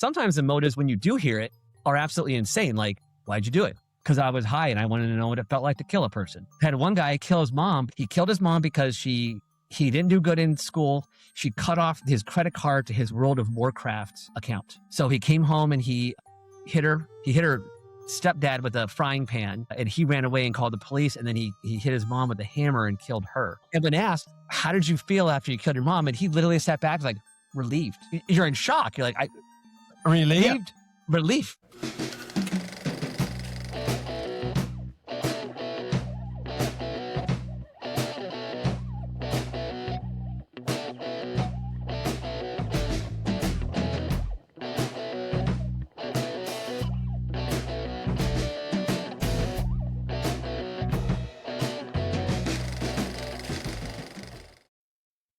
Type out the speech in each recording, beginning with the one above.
Sometimes the motives when you do hear it are absolutely insane. Like, why'd you do it? Because I was high and I wanted to know what it felt like to kill a person. Had one guy kill his mom. He killed his mom because he didn't do good in school. She cut off his credit card to his World of Warcraft account. So he came home and he hit her. He hit her stepdad with a frying pan, and he ran away and called the police. And then he hit his mom with a hammer and killed her. And when asked, how did you feel after you killed your mom? And he literally sat back like, relieved. You're in shock. You're like, relieved? Yeah, relief.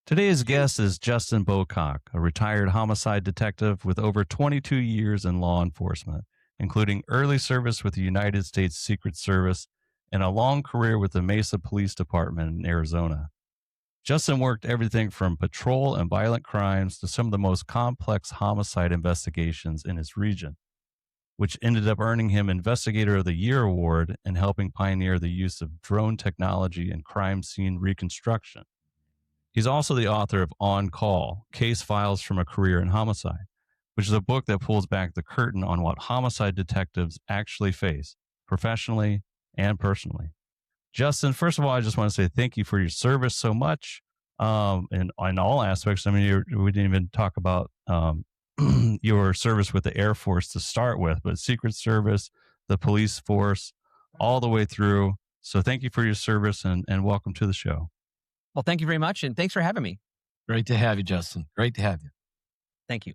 Today's guest is Justin Bocock, a retired homicide detective with over 22 years in law enforcement, including early service with the United States Secret Service and a long career with the Mesa Police Department in Arizona. Justin worked everything from patrol and violent crimes to some of the most complex homicide investigations in his region, which ended up earning him Investigator of the Year award and helping pioneer the use of drone technology and crime scene reconstruction. He's also the author of On Call, Case Files from a Career in Homicide, which is a book that pulls back the curtain on what homicide detectives actually face, professionally and personally. Justin, first of all, I just want to say thank you for your service so much in all aspects. I mean, we didn't even talk about your service with the Air Force to start with, but Secret Service, the police force, all the way through. So thank you for your service and welcome to the show. Well, thank you very much. And thanks for having me. Great to have you, Justin. Great to have you. Thank you.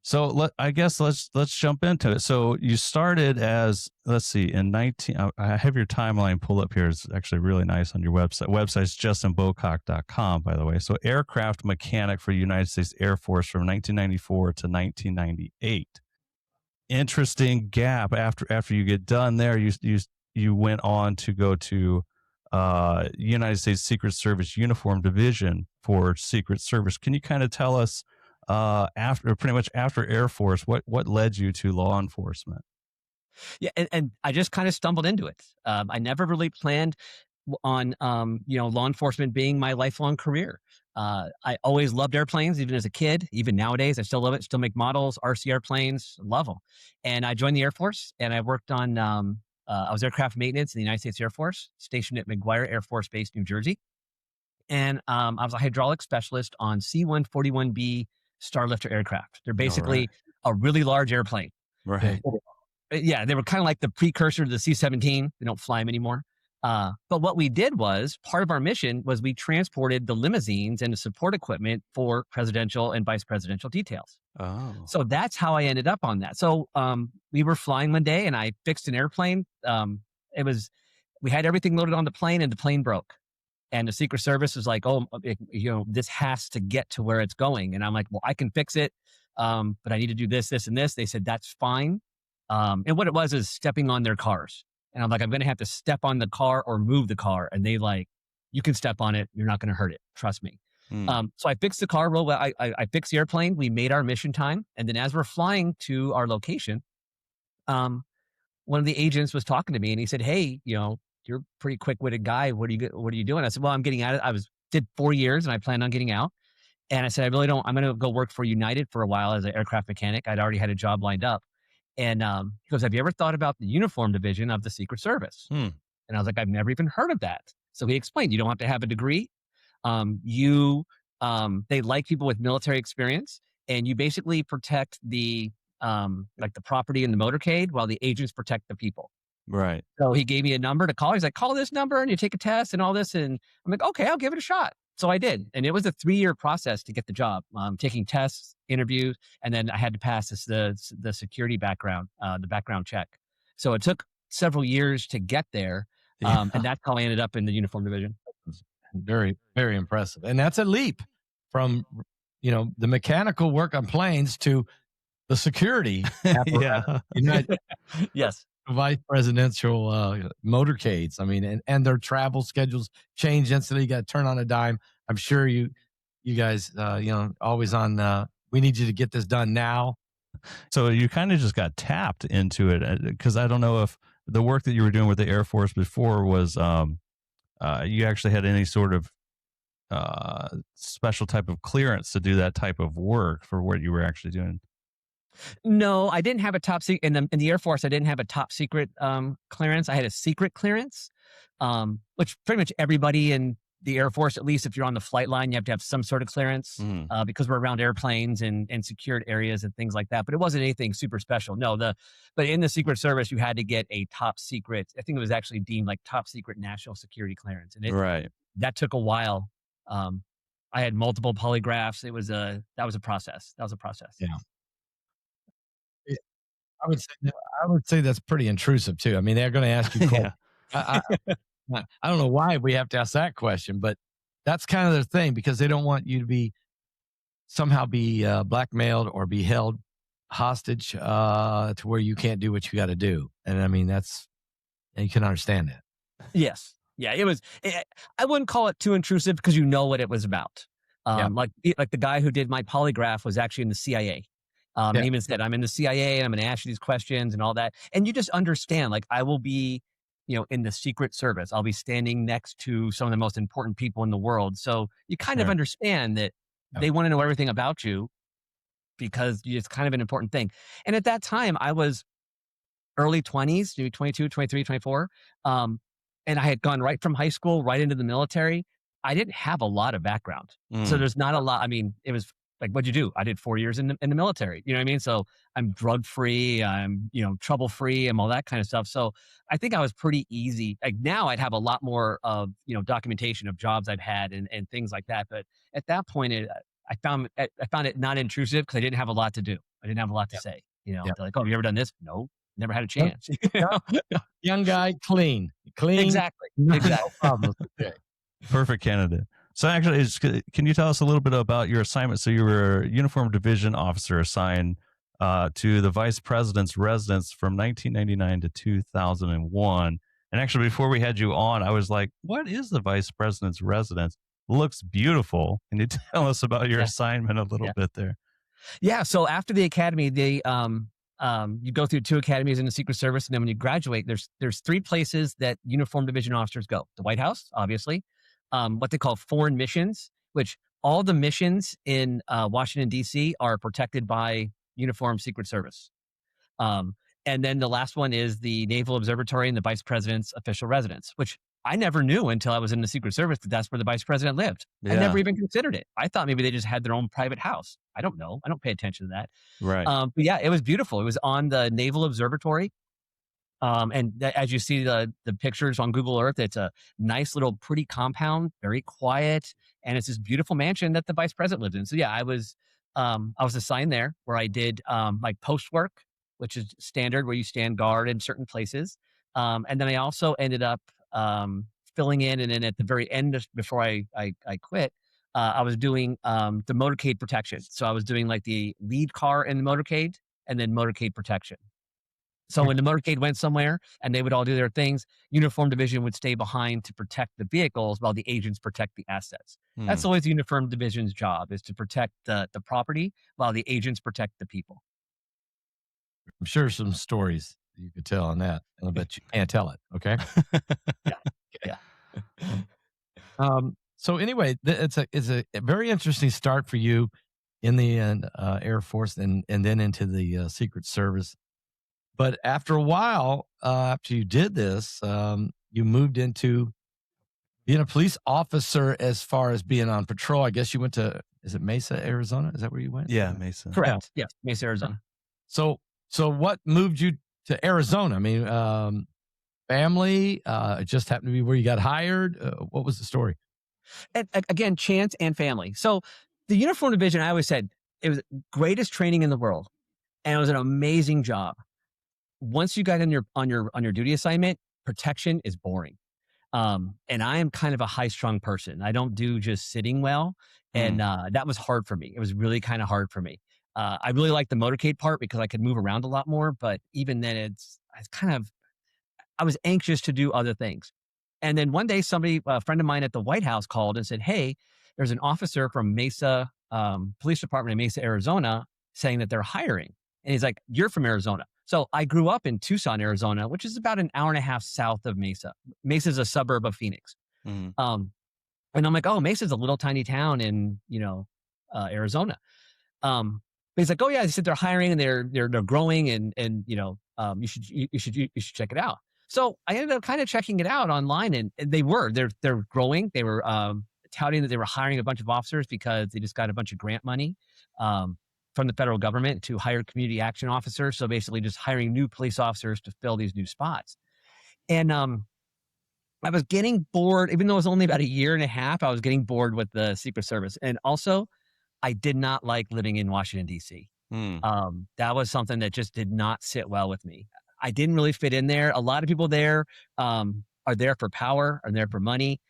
So I guess let's jump into it. So you started as, let's see, in 19, I have your timeline pulled up here. It's actually really nice on your website. Website's justinbocock.com, by the way. So aircraft mechanic for the United States Air Force from 1994 to 1998. Interesting gap. After you get done there, you went on to go to United States Secret Service Uniform Division for Secret Service. Can you kind of tell us after Air Force, what led you to law enforcement? Yeah, and I just kind of stumbled into it. I never really planned on law enforcement being my lifelong career. I always loved airplanes, even as a kid. Even nowadays, I still love it. Still make models, RC airplanes, love them. And I joined the Air Force, and I worked on I was aircraft maintenance in the United States Air Force, stationed at McGuire Air Force Base, New Jersey. And I was a hydraulic specialist on C-141B Starlifter aircraft. They're basically a really large airplane. Right. Yeah, they were kind of like the precursor to the C-17. They don't fly them anymore. But what we did was, part of our mission was we transported the limousines and the support equipment for presidential and vice presidential details. Oh. So that's how I ended up on that. So we were flying one day and I fixed an airplane. We had everything loaded on the plane and the plane broke. And the Secret Service was like, this has to get to where it's going. And I'm like, well, I can fix it. But I need to do this, this, and this. They said, that's fine. And what it was is stepping on their cars. And I'm like, I'm going to have to step on the car or move the car. And they like, you can step on it. You're not going to hurt it. Trust me. So I fixed the car real well. I fixed the airplane. We made our mission time. And then as we're flying to our location, one of the agents was talking to me and he said, hey, you're a pretty quick-witted guy. What are you doing? I said, well, I'm getting out. Did 4 years and I planned on getting out. And I said, I'm going to go work for United for a while as an aircraft mechanic. I'd already had a job lined up. And he goes, have you ever thought about the uniform division of the Secret Service? And I was like, I've never even heard of that. So he explained, you don't have to have a degree. They like people with military experience, and you basically protect the property in the motorcade while the agents protect the people. Right. So he gave me a number to call. He's like, call this number and you take a test and all this. And I'm like, okay, I'll give it a shot. So I did. And it was a 3-year process to get the job, taking tests, interviews, and then I had to pass the security background, the background check. So it took several years to get there. And that's how I ended up in the uniform division. Very, very impressive. And that's a leap from, the mechanical work on planes to the security. Yes. Vice presidential motorcades. I mean, and their travel schedules change instantly. You got to turn on a dime. I'm sure you guys, always on, we need you to get this done now. So you kind of just got tapped into it, because I don't know if the work that you were doing with the Air Force before was you actually had any sort of special type of clearance to do that type of work for what you were actually doing. No, I didn't have a top secret in the Air Force. I didn't have a top secret clearance. I had a secret clearance, which pretty much everybody in the Air Force, at least if you're on the flight line, you have to have some sort of clearance because we're around airplanes and secured areas and things like that. But it wasn't anything super special. No, but in the Secret Service, you had to get a top secret. I think it was actually deemed like top secret national security clearance, and Right. that took a while. I had multiple polygraphs. That was a process. That was a process. Yeah. I would say that's pretty intrusive too. I mean, they're going to ask you. Yeah. I don't know why we have to ask that question, but that's kind of their thing because they don't want you to somehow be blackmailed or be held hostage to where you can't do what you got to do. And I mean, you can understand that. Yes. Yeah, I wouldn't call it too intrusive because you know what it was about. Like the guy who did my polygraph was actually in the CIA. And he even said, I'm in the CIA and I'm going to ask you these questions and all that. And you just understand, like, I will be, in the Secret Service. I'll be standing next to some of the most important people in the world. So you kind of understand that they want to know everything about you because it's kind of an important thing. And at that time, I was early 20s, maybe 22, 23, 24. And I had gone right from high school right into the military. I didn't have a lot of background. So there's not a lot. I mean, it was like, what'd you do? I did 4 years in the military. You know what I mean? So I'm drug free, I'm, trouble free and all that kind of stuff. So I think I was pretty easy. Like now I'd have a lot more of, documentation of jobs I've had and things like that. But at that point, I found it not intrusive because I didn't have a lot to do. I didn't have a lot to say, They're like, oh, have you ever done this? No, never had a chance. Young guy, clean. Exactly. No problems. Okay. Perfect candidate. So actually, can you tell us a little bit about your assignment? So you were a uniform division officer assigned to the vice president's residence from 1999 to 2001. And actually, before we had you on, I was like, what is the vice president's residence? Looks beautiful. Can you tell us about your assignment a little bit there? Yeah. So after the academy, you go through 2 academies in the Secret Service. And then when you graduate, there's 3 places that uniform division officers go. The White House, obviously. What they call foreign missions, which all the missions in Washington, D.C. are protected by uniform Secret Service. And then the last one is the Naval Observatory and the Vice President's official residence, which I never knew until I was in the Secret Service that that's where the Vice President lived. Yeah. I never even considered it. I thought maybe they just had their own private house. I don't know. I don't pay attention to that. Right. But yeah, it was beautiful. It was on the Naval Observatory. As you see the pictures on Google Earth, it's a nice little pretty compound, very quiet, and it's this beautiful mansion that the vice president lived in. So yeah, I was assigned there where I did like post work, which is standard where you stand guard in certain places. And then I also ended up filling in, and then at the very end, before I quit, I was doing the motorcade protection. So I was doing like the lead car in the motorcade and then motorcade protection. So when the motorcade went somewhere and they would all do their things, uniform division would stay behind to protect the vehicles while the agents protect the assets. That's always the uniform division's job, is to protect the property while the agents protect the people. I'm sure some stories you could tell on that, but you can't tell it. Okay. Yeah. So anyway, it's a very interesting start for you in the Air Force and then into the Secret Service. But after a while, after you did this, you moved into being a police officer as far as being on patrol. I guess you went to, is it Mesa, Arizona? Is that where you went? Yeah, Mesa. Correct. Yeah. Yes, Mesa, Arizona. So what moved you to Arizona? I mean, family, it just happened to be where you got hired. What was the story? And again, chance and family. So the uniform division, I always said, it was the greatest training in the world, and it was an amazing job. Once you got on your duty assignment, protection is boring. And I am kind of a high-strung person. I don't do just sitting well. And that was hard for me. It was really kind of hard for me. I really liked the motorcade part because I could move around a lot more. But even then, I was anxious to do other things. And then one day, a friend of mine at the White House called and said, hey, there's an officer from Mesa Police Department in Mesa, Arizona, saying that they're hiring. And he's like, "You're from Arizona." So I grew up in Tucson, Arizona, which is about an hour and a half south of Mesa. Mesa is a suburb of Phoenix. Mhm. And I'm like, "Oh, Mesa's a little tiny town in, Arizona." But he's like, "Oh yeah," he said, "they're hiring and they're growing and you should check it out." So I ended up kind of checking it out online, and they're growing. They were touting that they were hiring a bunch of officers because they just got a bunch of grant money um, from the federal government to hire community action officers. So basically, just hiring new police officers to fill these new spots. And I was getting bored, even though it was only about a year and a half. I was getting bored with the Secret Service, and also I did not like living in Washington D.C. Mm. That was something that just did not sit well with me. I didn't really fit in there. A lot of people there are there for power, are there for money.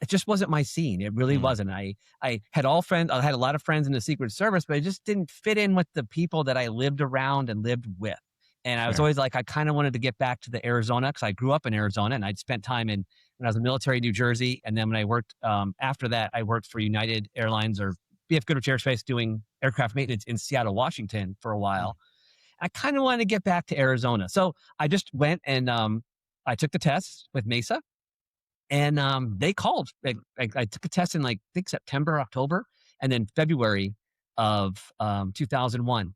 It just wasn't my scene. It really wasn't. I had I had a lot of friends in the Secret Service, but it just didn't fit in with the people that I lived around and lived with. And I was Sure. always like, I kind of wanted to get back to the Arizona because I grew up in Arizona and I'd spent time when I was in the military in New Jersey. And then when I worked, after that, I worked for United Airlines or BF Goodrich Aerospace doing aircraft maintenance in Seattle, Washington for a while. I kind of wanted to get back to Arizona. So I just went and I took the test with Mesa and they called. I took a test in I think September, October, and then February of 2001.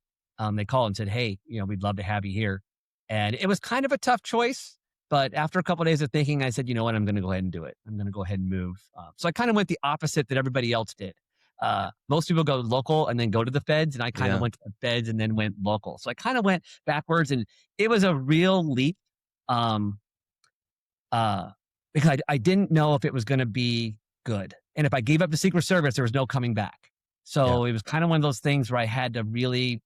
They called and said, "Hey, we'd love to have you here." And it was kind of a tough choice. But after a couple of days of thinking, I said, "You know what? I'm going to go ahead and do it. I'm going to go ahead and move." So I kind of went the opposite that everybody else did. Most people go local and then go to the feds, and I kind of went to the feds and then went local. So I kind of went backwards, and it was a real leap because I didn't know if it was going to be good. And if I gave up the Secret Service, there was no coming back. So it was kind of one of those things where I had to really,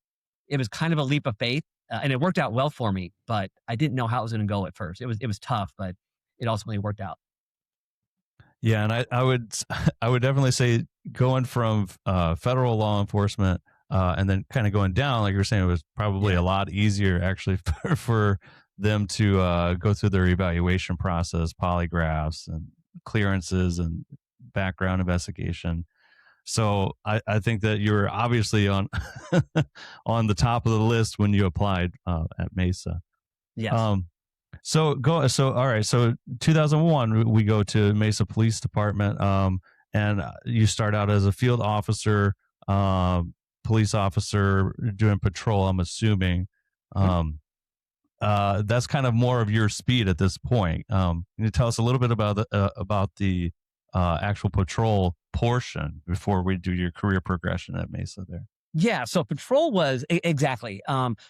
it was kind of a leap of faith, and it worked out well for me, but I didn't know how it was going to go at first. It was tough, but it ultimately worked out. Yeah, and I would I would definitely say going from federal law enforcement and then kind of going down, like you were saying, it was probably a lot easier actually for them to go through their evaluation process, polygraphs and clearances and background investigation. So I think that you were obviously on on the top of the list when you applied at Mesa. Yes. So all right. So 2001, we go to Mesa Police Department, and you start out as a field officer, police officer doing patrol. I'm assuming. That's kind of more of your speed at this point. Can you tell us a little bit about the actual patrol portion before we do your career progression at Mesa there? Yeah, so patrol was exactly.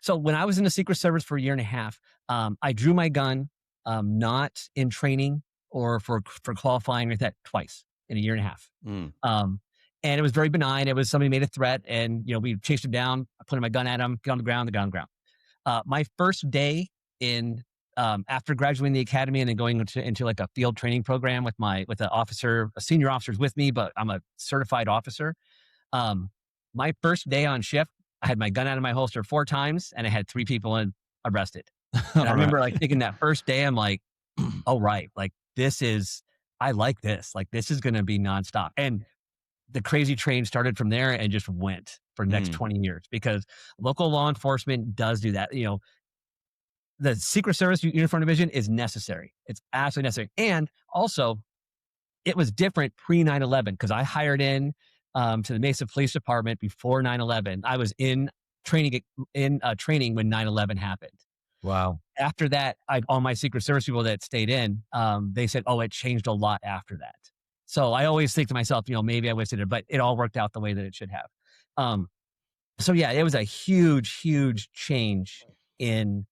So when I was in the Secret Service for a year and a half, I drew my gun, not in training or for qualifying with that twice in a year and a half. And it was very benign. It was somebody made a threat, and we chased him down. I pointed my gun at him, get on the ground, the ground. My first day in after graduating the academy and then going into like a field training program with a senior officers with me, but I'm a certified officer. My first day on shift, I had my gun out of my holster 4 times, and I had 3 people arrested. And I remember thinking that first day, I'm like, "Oh right, I like this. Like this is going to be nonstop." And the crazy train started from there and just went for the next 20 years because local law enforcement does do that. The Secret Service Uniform Division is necessary. It's absolutely necessary. And also, it was different pre 9/11 because I hired in to the Mesa Police Department before 9/11. I was in training when 9/11 happened. Wow. After that, all my Secret Service people that stayed in, they said, "Oh, it changed a lot after that." So I always think to myself, maybe I wasted it, but it all worked out the way that it should have. So yeah, it was a huge, huge change in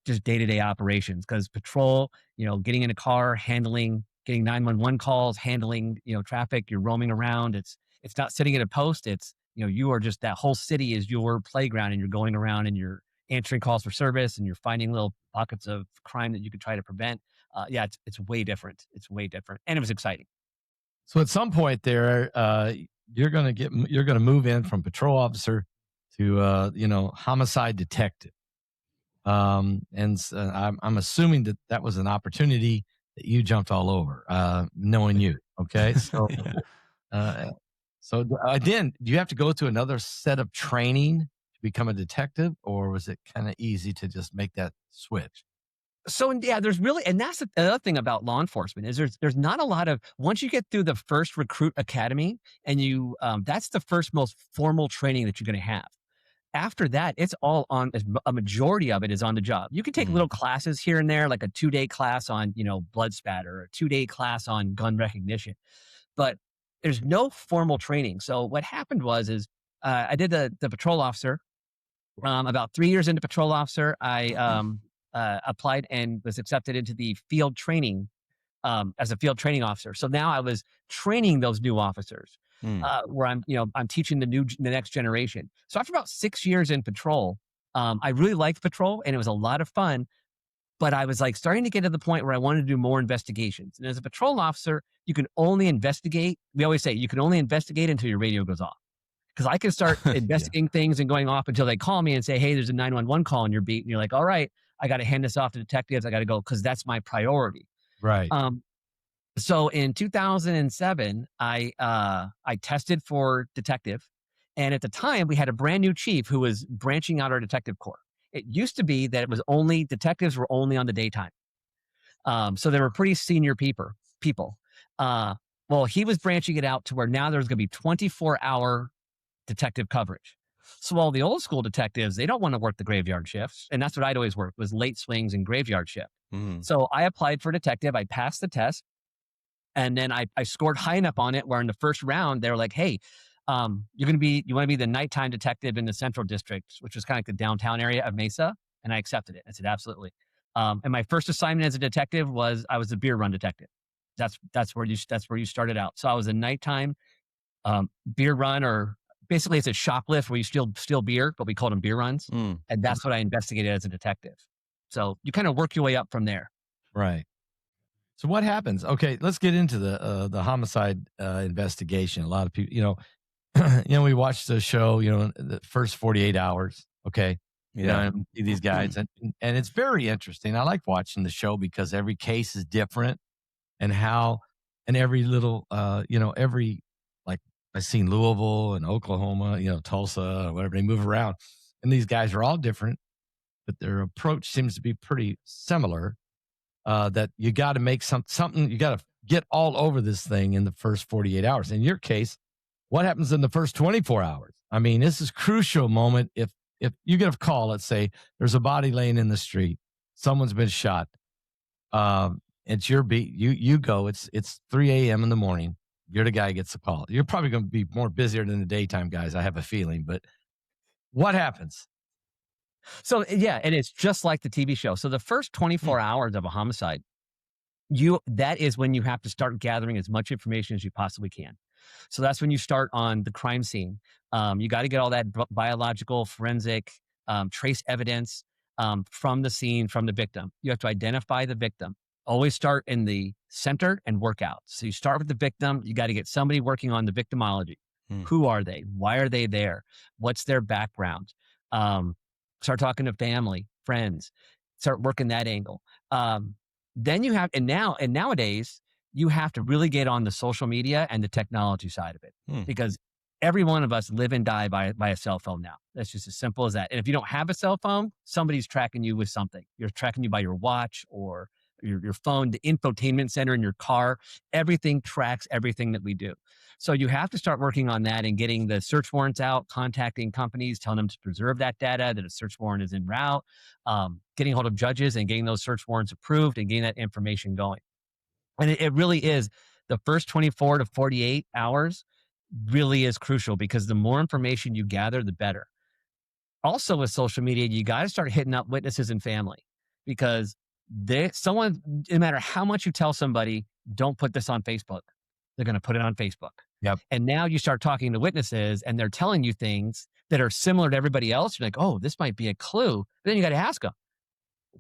just day-to-day operations because patrol, getting in a car, getting 911 calls, handling, traffic, you're roaming around. It's not sitting at a post. It's, you are just, that whole city is your playground and you're going around and you're answering calls for service and you're finding little pockets of crime that you could try to prevent. It's way different. It's way different. And it was exciting. So at some point there, you're going to move in from patrol officer to, homicide detective. I'm assuming that was an opportunity that you jumped all over, knowing you. Okay. So, then do you have to go through another set of training to become a detective, or was it kind of easy to just make that switch? So yeah, there's really, and that's the other thing about law enforcement is there's not a lot of, once you get through the first recruit academy and you that's the first most formal training that you're going to have. After that, it's all on, a majority of it is on the job. You can take little classes here and there, like a 2-day class on, blood spatter, or a 2-day class on gun recognition, but there's no formal training. So what happened is I did the patrol officer. About 3 years into patrol officer, I applied and was accepted into the field training as a field training officer. So now I was training those new officers, where I'm teaching the next generation. So after about 6 years in patrol, I really liked patrol and it was a lot of fun. But I was like starting to get to the point where I wanted to do more investigations. And as a patrol officer, you can only investigate. We always say you can only investigate until your radio goes off. Because I can start investigating things and going off until they call me and say, hey, there's a 911 call on your beat. And you're like, all right, I got to hand this off to detectives. I got to go because that's my priority. Right. So in 2007, I tested for detective. And at the time, we had a brand new chief who was branching out our detective corps. It used to be that it was only detectives were only on the daytime. So they were pretty senior people. Well, he was branching it out to where now there's going to be 24-hour detective coverage. So all the old school detectives, they don't want to work the graveyard shifts. And that's what I'd always work, was late swings and graveyard shift. So I applied for detective. I passed the test. And then I scored high enough on it where in the first round, they were like, hey, you want to be the nighttime detective in the Central District, which was kind of like the downtown area of Mesa. And I accepted it. I said, absolutely. And my first assignment as a detective I was a beer run detective. That's where you started out. So I was a nighttime beer run, or basically it's a shoplift where you steal beer, but we called them beer runs. And that's what I investigated as a detective. So you kind of work your way up from there. Right. So what happens? Okay, let's get into the homicide investigation. A lot of people, we watched the show, the first 48 hours. Okay. And these guys, and it's very interesting. I like watching the show because every case is different, and every little, every, like I've seen Louisville and Oklahoma, Tulsa or whatever, they move around, and these guys are all different, but their approach seems to be pretty similar. That you got to make something, you got to get all over this thing in the first 48 hours. In your case, what happens in the first 24 hours? I mean, this is a crucial moment. If you get a call, let's say there's a body laying in the street, someone's been shot. It's your beat. You go. It's 3 a.m. in the morning. You're the guy who gets the call. You're probably going to be more busier than the daytime guys, I have a feeling. But what happens? So yeah, and it's just like the TV show. So the first 24 hours of a homicide, that is when you have to start gathering as much information as you possibly can. So that's when you start on the crime scene. You got to get all that biological, forensic, trace evidence from the scene, from the victim. You have to identify the victim. Always start in the center and work out. So you start with the victim. You got to get somebody working on the victimology. Who are they? Why are they there? What's their background? Start talking to family, friends, start working that angle. Then you have, and nowadays, you have to really get on the social media and the technology side of it, because every one of us live and die by a cell phone now. That's just as simple as that. And if you don't have a cell phone, somebody's tracking you with something. You're tracking you by your watch or your phone, the infotainment center in your car. Everything tracks everything that we do. So you have to start working on that and getting the search warrants out, contacting companies, telling them to preserve that data, that a search warrant is en route, getting hold of judges and getting those search warrants approved and getting that information going. And it really is, the first 24 to 48 hours really is crucial, because the more information you gather, the better. Also with social media, you got to start hitting up witnesses and family, because no matter how much you tell somebody, don't put this on Facebook, they're going to put it on Facebook. Yep. And now you start talking to witnesses and they're telling you things that are similar to everybody else. You're like, oh, this might be a clue. But then you got to ask them,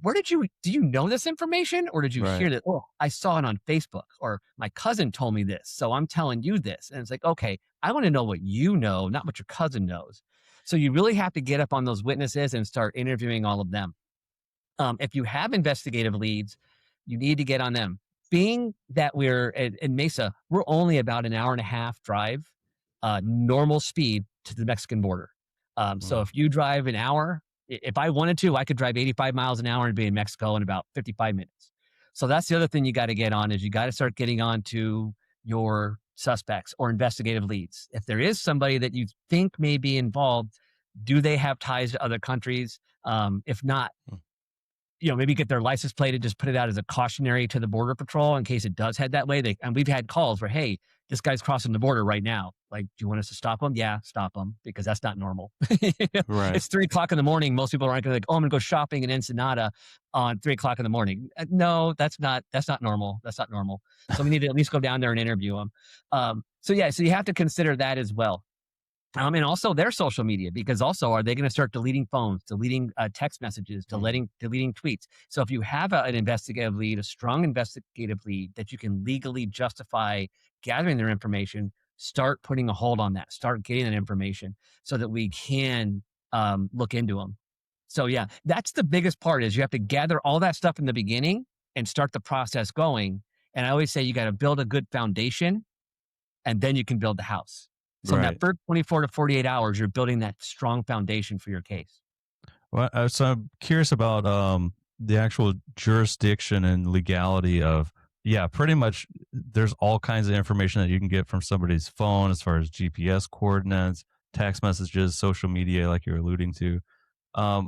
do you know this information? Or did you hear that? Oh, I saw it on Facebook, or my cousin told me this, so I'm telling you this. And it's like, okay, I want to know what you know, not what your cousin knows. So you really have to get up on those witnesses and start interviewing all of them. If you have investigative leads, you need to get on them. Being that we're in Mesa, we're only about an hour and a half drive, normal speed to the Mexican border. So if you drive an hour, if I wanted to, I could drive 85 miles an hour and be in Mexico in about 55 minutes. So that's the other thing you got to get on is you got to start getting on to your suspects or investigative leads. If there is somebody that you think may be involved, do they have ties to other countries? If not, maybe get their license plate and just put it out as a cautionary to the Border Patrol in case it does head that way. And we've had calls where, hey, this guy's crossing the border right now. Like, do you want us to stop him? Yeah, stop him, because that's not normal. Right. It's 3:00 in the morning. Most people aren't going to I'm going to go shopping in Ensenada on 3:00 in the morning. No, that's not normal. That's not normal. So we need to at least go down there and interview him. So you have to consider that as well. And also their social media, because also are they going to start deleting phones, deleting text messages, deleting tweets? So if you have an investigative lead, a strong investigative lead that you can legally justify gathering their information, start putting a hold on that, start getting that information so that we can look into them. So that's the biggest part is you have to gather all that stuff in the beginning and start the process going. And I always say you got to build a good foundation and then you can build the house. So in that first 24 to 48 hours, you're building that strong foundation for your case. Well, so I'm curious about the actual jurisdiction and legality of, pretty much there's all kinds of information that you can get from somebody's phone as far as GPS coordinates, text messages, social media, like you're alluding to. How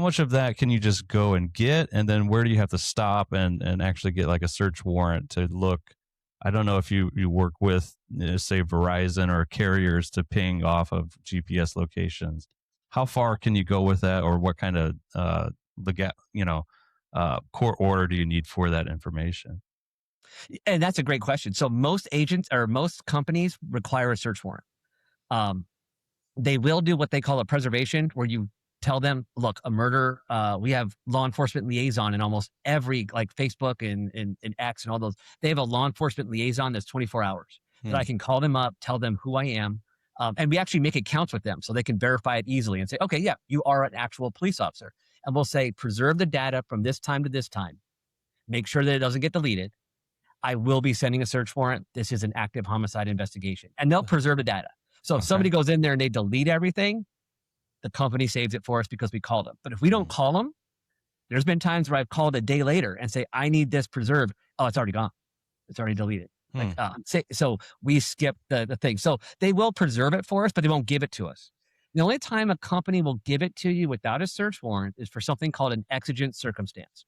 much of that can you just go and get? And then where do you have to stop and actually get like a search warrant to look? I don't know if you work with, say, Verizon or carriers to ping off of GPS locations. How far can you go with that, or what kind of court order do you need for that information? And that's a great question. So most agents or most companies require a search warrant. They will do what they call a preservation, where you tell them, look, a murder, we have law enforcement liaison in almost every, like Facebook and X and all those. They have a law enforcement liaison that's 24 hours that I can call them up, tell them who I am. And we actually make accounts with them so they can verify it easily and say, okay, yeah, you are an actual police officer. And we'll say, preserve the data from this time to this time. Make sure that it doesn't get deleted. I will be sending a search warrant. This is an active homicide investigation. And they'll preserve the data. So if somebody goes in there and they delete everything, the company saves it for us because we called them. But if we don't call them, there's been times where I've called a day later and say, I need this preserved. Oh, it's already gone. It's already deleted. So we skip the thing. So they will preserve it for us, but they won't give it to us. The only time a company will give it to you without a search warrant is for something called an exigent circumstance.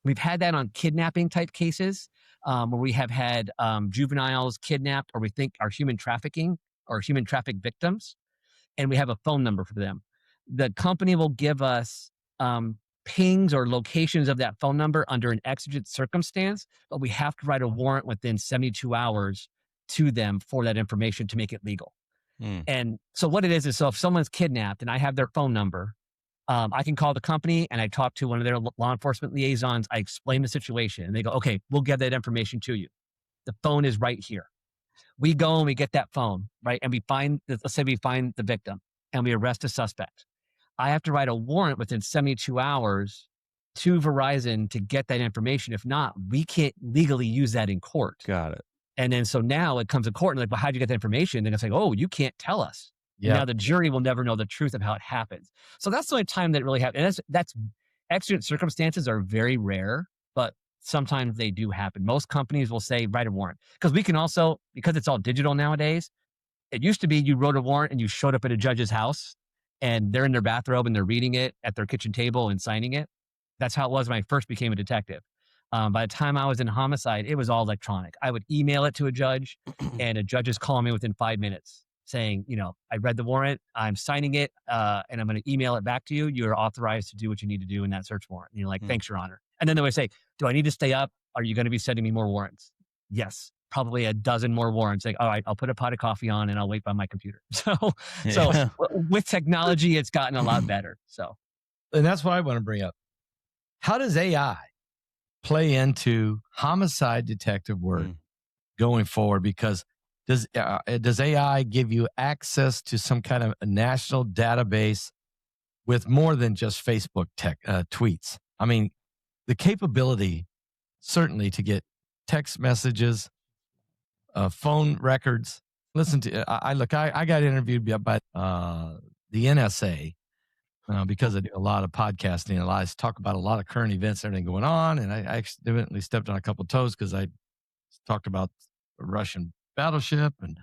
We've had that on kidnapping type cases where we have had juveniles kidnapped, or we think are human trafficking or human traffic victims, and we have a phone number for them. The company will give us pings or locations of that phone number under an exigent circumstance, but we have to write a warrant within 72 hours to them for that information to make it legal. And so what it is so if someone's kidnapped and I have their phone number, I can call the company and I talk to one of their law enforcement liaisons. I explain the situation and they go, okay, we'll get that information to you. The phone is right here. We go and we get that phone, right? And let's say we find the victim and we arrest a suspect. I have to write a warrant within 72 hours to Verizon to get that information. If not, we can't legally use that in court. Got it. And then so now it comes to court and like, well, how'd you get the information? And it's like, oh, you can't tell us. Yeah. Now the jury will never know the truth of how it happens. So that's the only time that it really happens. And that's exigent circumstances are very rare, but sometimes they do happen. Most companies will say, write a warrant. Because we can also, because it's all digital nowadays, it used to be you wrote a warrant and you showed up at a judge's house and they're in their bathrobe and they're reading it at their kitchen table and signing it. That's how it was when I first became a detective. By the time I was in homicide, it was all electronic. I would email it to a judge and a judge is calling me within 5 minutes saying, I read the warrant, I'm signing it, and I'm going to email it back to you. You're authorized to do what you need to do in that search warrant. And you're like, thanks, Your Honor. And then they would say, do I need to stay up? Are you going to be sending me more warrants? Yes, probably a dozen more warrants. Like, all right, I'll put a pot of coffee on and I'll wait by my computer. So with technology, it's gotten a lot better. So, and that's what I want to bring up. How does AI play into homicide detective work going forward? Because does AI give you access to some kind of a national database with more than just Facebook tweets? I mean, the capability certainly to get text messages, phone records, listen to, I got interviewed by the NSA because I do a lot of podcasting and I talk about a lot of current events, everything going on. And I accidentally stepped on a couple of toes because I talked about a Russian battleship and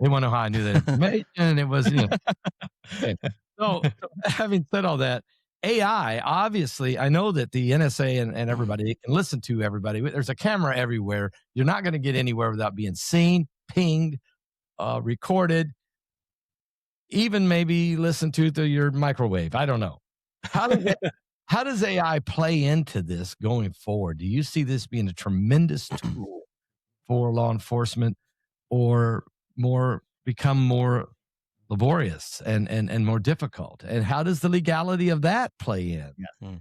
they want to know how I knew that information. And it was, okay. So having said all that, AI, obviously, I know that the NSA and everybody can listen to everybody. There's a camera everywhere. You're not going to get anywhere without being seen, pinged, recorded, even maybe listened to through your microwave. I don't know. How does AI play into this going forward? Do you see this being a tremendous tool for law enforcement or become more laborious and more difficult? And how does the legality of that play in? Yeah.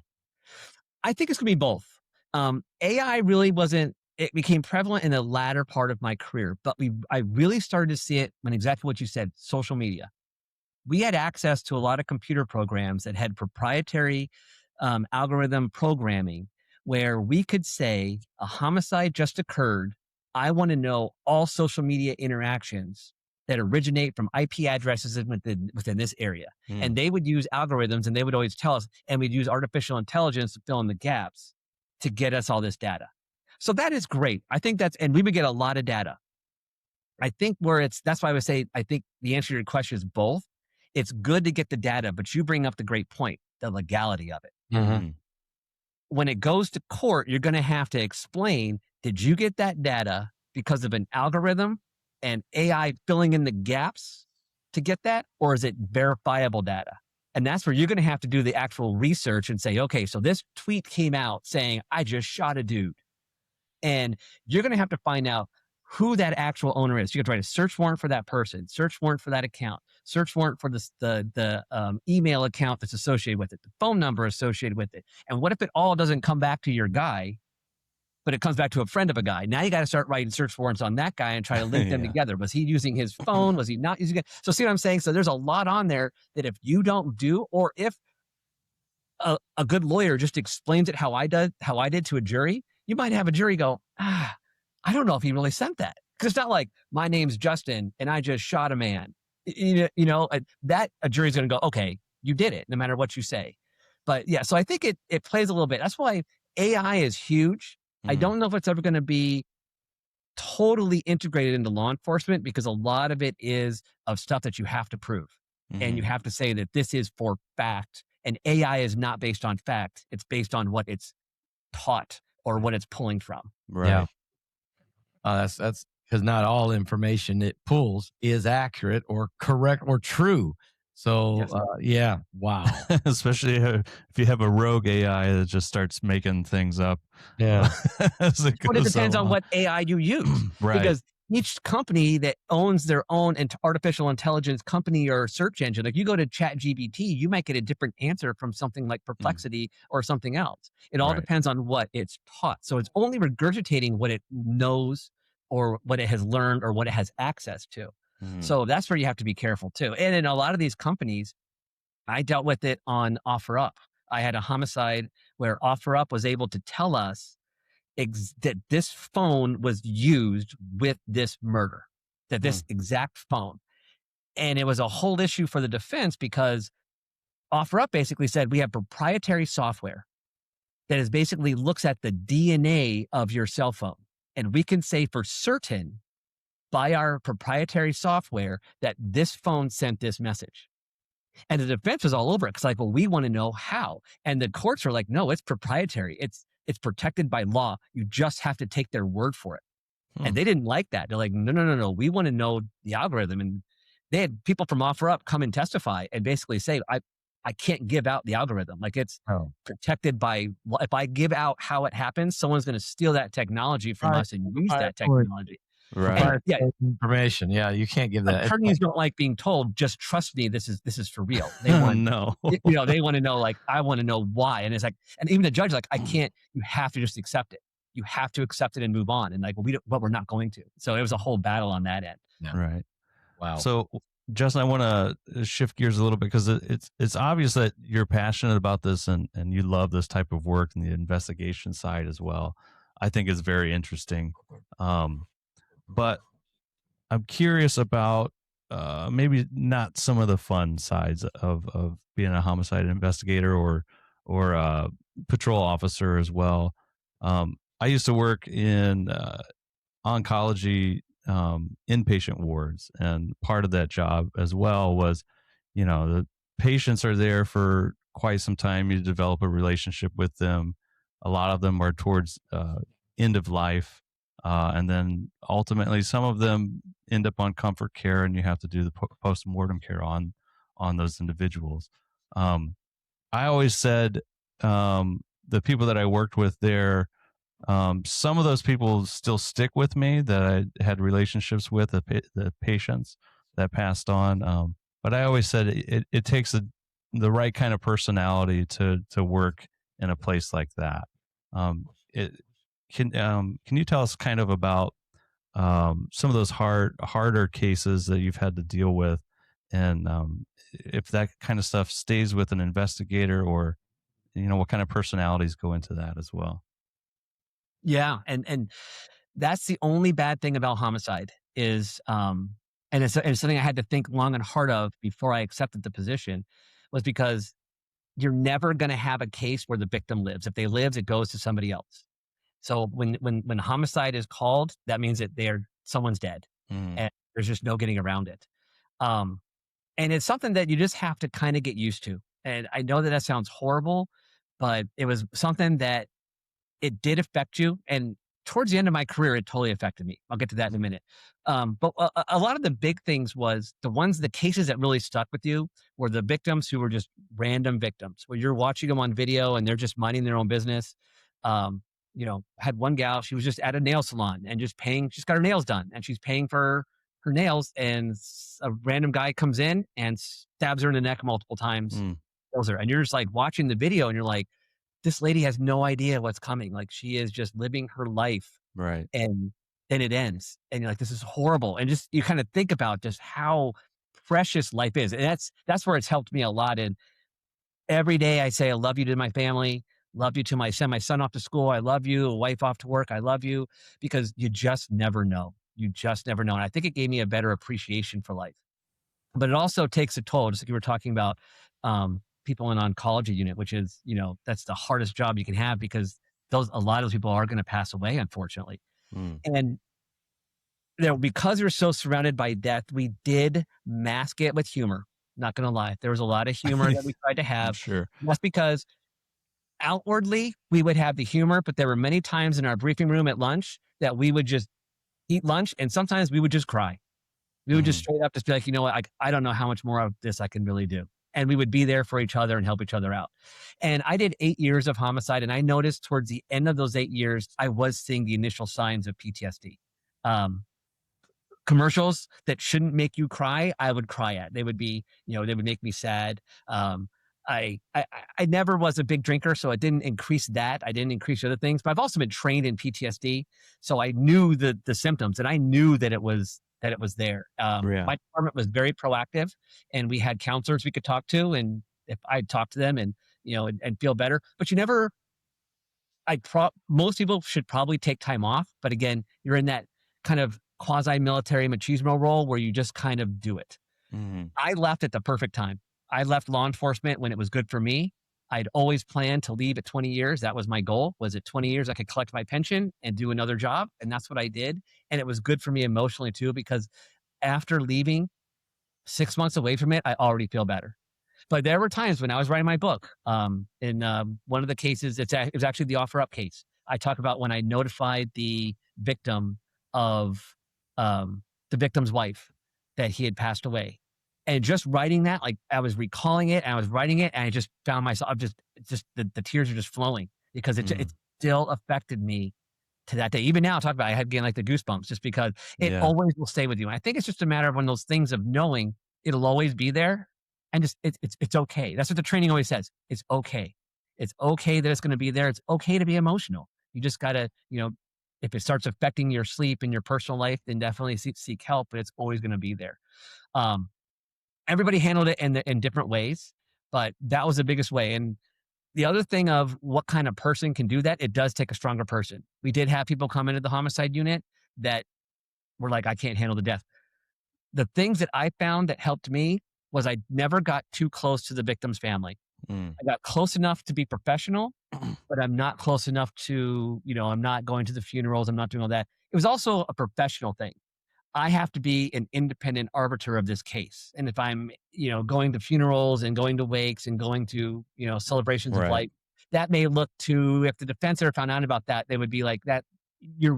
I think it's going to be both. AI really it became prevalent in the latter part of my career, but I really started to see it when exactly what you said, social media. We had access to a lot of computer programs that had proprietary algorithm programming where we could say a homicide just occurred. I want to know all social media interactions that originate from IP addresses within this area. And they would use algorithms and they would always tell us, and we'd use artificial intelligence to fill in the gaps to get us all this data. So that is great. I think and we would get a lot of data. I think that's why I would say, I think the answer to your question is both. It's good to get the data, but you bring up the great point, the legality of it. Mm-hmm. When it goes to court, you're going to have to explain, did you get that data because of an algorithm and AI filling in the gaps to get that? Or is it verifiable data? And that's where you're going to have to do the actual research and say, okay, so this tweet came out saying, I just shot a dude. And you're going to have to find out who that actual owner is. You can write a search warrant for that person, search warrant for that account, search warrant for the email account that's associated with it, the phone number associated with it. And what if it all doesn't come back to your guy, but it comes back to a friend of a guy? Now you got to start writing search warrants on that guy and try to link them together. Was he using his phone? Was he not using it? So see what I'm saying? So there's a lot on there that if you don't do, or if a good lawyer just explains it how I did to a jury, you might have a jury go, I don't know if he really sent that. Because it's not like, my name's Justin and I just shot a man. That a jury's going to go, okay, you did it, no matter what you say. But yeah, so I think it plays a little bit. That's why AI is huge. I don't know if it's ever going to be totally integrated into law enforcement, because a lot of it is of stuff that you have to prove. And you have to say that this is for fact. And AI is not based on fact. It's based on what it's taught or what it's pulling from. Right. Yeah. That's because not all information it pulls is accurate or correct or true. So, yes. Wow. Especially if you have a rogue AI that just starts making things up. Yeah. But it depends on what AI you use. Right. Because each company that owns their own artificial intelligence company or search engine, like you go to ChatGPT, you might get a different answer from something like Perplexity or something else. It all depends on what it's taught. So it's only regurgitating what it knows or what it has learned or what it has access to. So that's where you have to be careful too. And in a lot of these companies, I dealt with it on OfferUp. I had a homicide where OfferUp was able to tell us that this phone was used with this murder, that this exact phone. And it was a whole issue for the defense, because OfferUp basically said, we have proprietary software that is basically looks at the DNA of your cell phone. And we can say for certain by our proprietary software that this phone sent this message. And the defense was all over it. It's like, well, we want to know how. And the courts are like, no, it's proprietary. It's protected by law. You just have to take their word for it. And they didn't like that. They're like, no. We want to know the algorithm. And they had people from OfferUp come and testify and basically say, I can't give out the algorithm. Like, it's protected by, if I give out how it happens, someone's going to steal that technology from us and use that technology. Right. And, information. Yeah. You can't give that. Attorneys don't like being told, just trust me. This is for real. They want they want to know, like, I want to know why. And it's like, and even the judge, like, I can't, you have to just accept it. You have to accept it and move on. And like, well, we're not going to. So it was a whole battle on that end. Yeah. Right. Wow. So Justin, I want to shift gears a little bit, because it's obvious that you're passionate about this and you love this type of work and the investigation side as well. I think it's very interesting. But I'm curious about maybe not some of the fun sides of being a homicide investigator or a patrol officer as well. I used to work in oncology inpatient wards, and part of that job as well was, the patients are there for quite some time. You develop a relationship with them. A lot of them are towards end of life, and then ultimately some of them end up on comfort care, and you have to do the post mortem care on those individuals. Um, I always said the people that I worked with there, some of those people still stick with me that I had relationships with, the patients that passed on. But I always said it takes the right kind of personality to work in a place like that. It can you tell us kind of about some of those harder cases that you've had to deal with, and if that kind of stuff stays with an investigator, or what kind of personalities go into that as well? Yeah, and that's the only bad thing about homicide is, and it's something I had to think long and hard of before I accepted the position, was because you're never going to have a case where the victim lives. If they live, it goes to somebody else. So when homicide is called, that means that someone's dead, Mm, and there's just no getting around it. Um, and it's something that you just have to kind of get used to. And I know that that sounds horrible, but it was something that it did affect you. And towards the end of my career, it totally affected me. I'll get to that in a minute. But a lot of the big things was the cases that really stuck with you were the victims who were just random victims, where you're watching them on video and they're just minding their own business. Had one gal, she was just at a nail salon and just paying, she's got her nails done and she's paying for her nails. And a random guy comes in and stabs her in the neck multiple times, mm, kills her. And you're just like watching the video and you're like, this lady has no idea what's coming. Like, she is just living her life, right. and then it ends. And you're like, this is horrible. And just, you kind of think about just how precious life is. And that's where it's helped me a lot. And every day I say, I love you to my family, love you to send my son off to school. I love you, a wife off to work. I love you, because you just never know. You just never know. And I think it gave me a better appreciation for life. But it also takes a toll, just like you were talking about, people in oncology unit, which is, that's the hardest job you can have, because a lot of those people are going to pass away, unfortunately. Mm. And because we're so surrounded by death, we did mask it with humor. Not going to lie, there was a lot of humor that we tried to I'm have. sure. That's because outwardly we would have the humor, but there were many times in our briefing room at lunch that we would just eat lunch, and sometimes we would just cry. We would just Mm, straight up just be like, you know what, I don't know how much more of this I can really do. And we would be there for each other and help each other out. And I did 8 years of homicide, and I noticed towards the end of those 8 years, I was seeing the initial signs of PTSD. Um, Commercials that shouldn't make you cry, I would cry at. They would be, they would make me sad. Um, I never was a big drinker, so it didn't increase that. I didn't increase other things, but I've also been trained in PTSD, so I knew the symptoms, and I knew that it was there. yeah. My department was very proactive, and we had counselors we could talk to, and if I'd talk to them and and feel better. But you never. Most people should probably take time off, but again, you're in that kind of quasi-military machismo role where you just kind of do it. Mm, I left at the perfect time. I left law enforcement when it was good for me. I'd always planned to leave at 20 years. That was my goal. Was at 20 years I could collect my pension and do another job, and that's what I did. And it was good for me emotionally too, because after leaving 6 months away from it, I already feel better. But there were times when I was writing my book. In one of the cases, it was actually the offer up case. I talk about when I notified the victim of the victim's wife that he had passed away, and just writing that, like, I was recalling it, and I was writing it, and I just found myself just the tears are just flowing, because it mm, still affected me to that day. Even now, talk about, I had getting like the goosebumps, just because it yeah. always will stay with you. And I think it's just a matter of one of those things of knowing it'll always be there, and just it's okay. That's what the training always says. It's okay. It's okay that it's going to be there. It's okay to be emotional. You just gotta, if it starts affecting your sleep and your personal life, then definitely seek help. But it's always going to be there. Um, Everybody handled it in different ways, but that was the biggest way. And the other thing of what kind of person can do that, it does take a stronger person. We did have people come into the homicide unit that were like, I can't handle the death. the things that I found that helped me was I never got too close to the victim's family. Mm. I got close enough to be professional, but I'm not close enough to, I'm not going to the funerals. I'm not doing all that. It was also a professional thing. I have to be an independent arbiter of this case. And if I'm, going to funerals and going to wakes and going to, celebrations of Right. life, that may look to, if the defense ever found out about that, they would be like, that you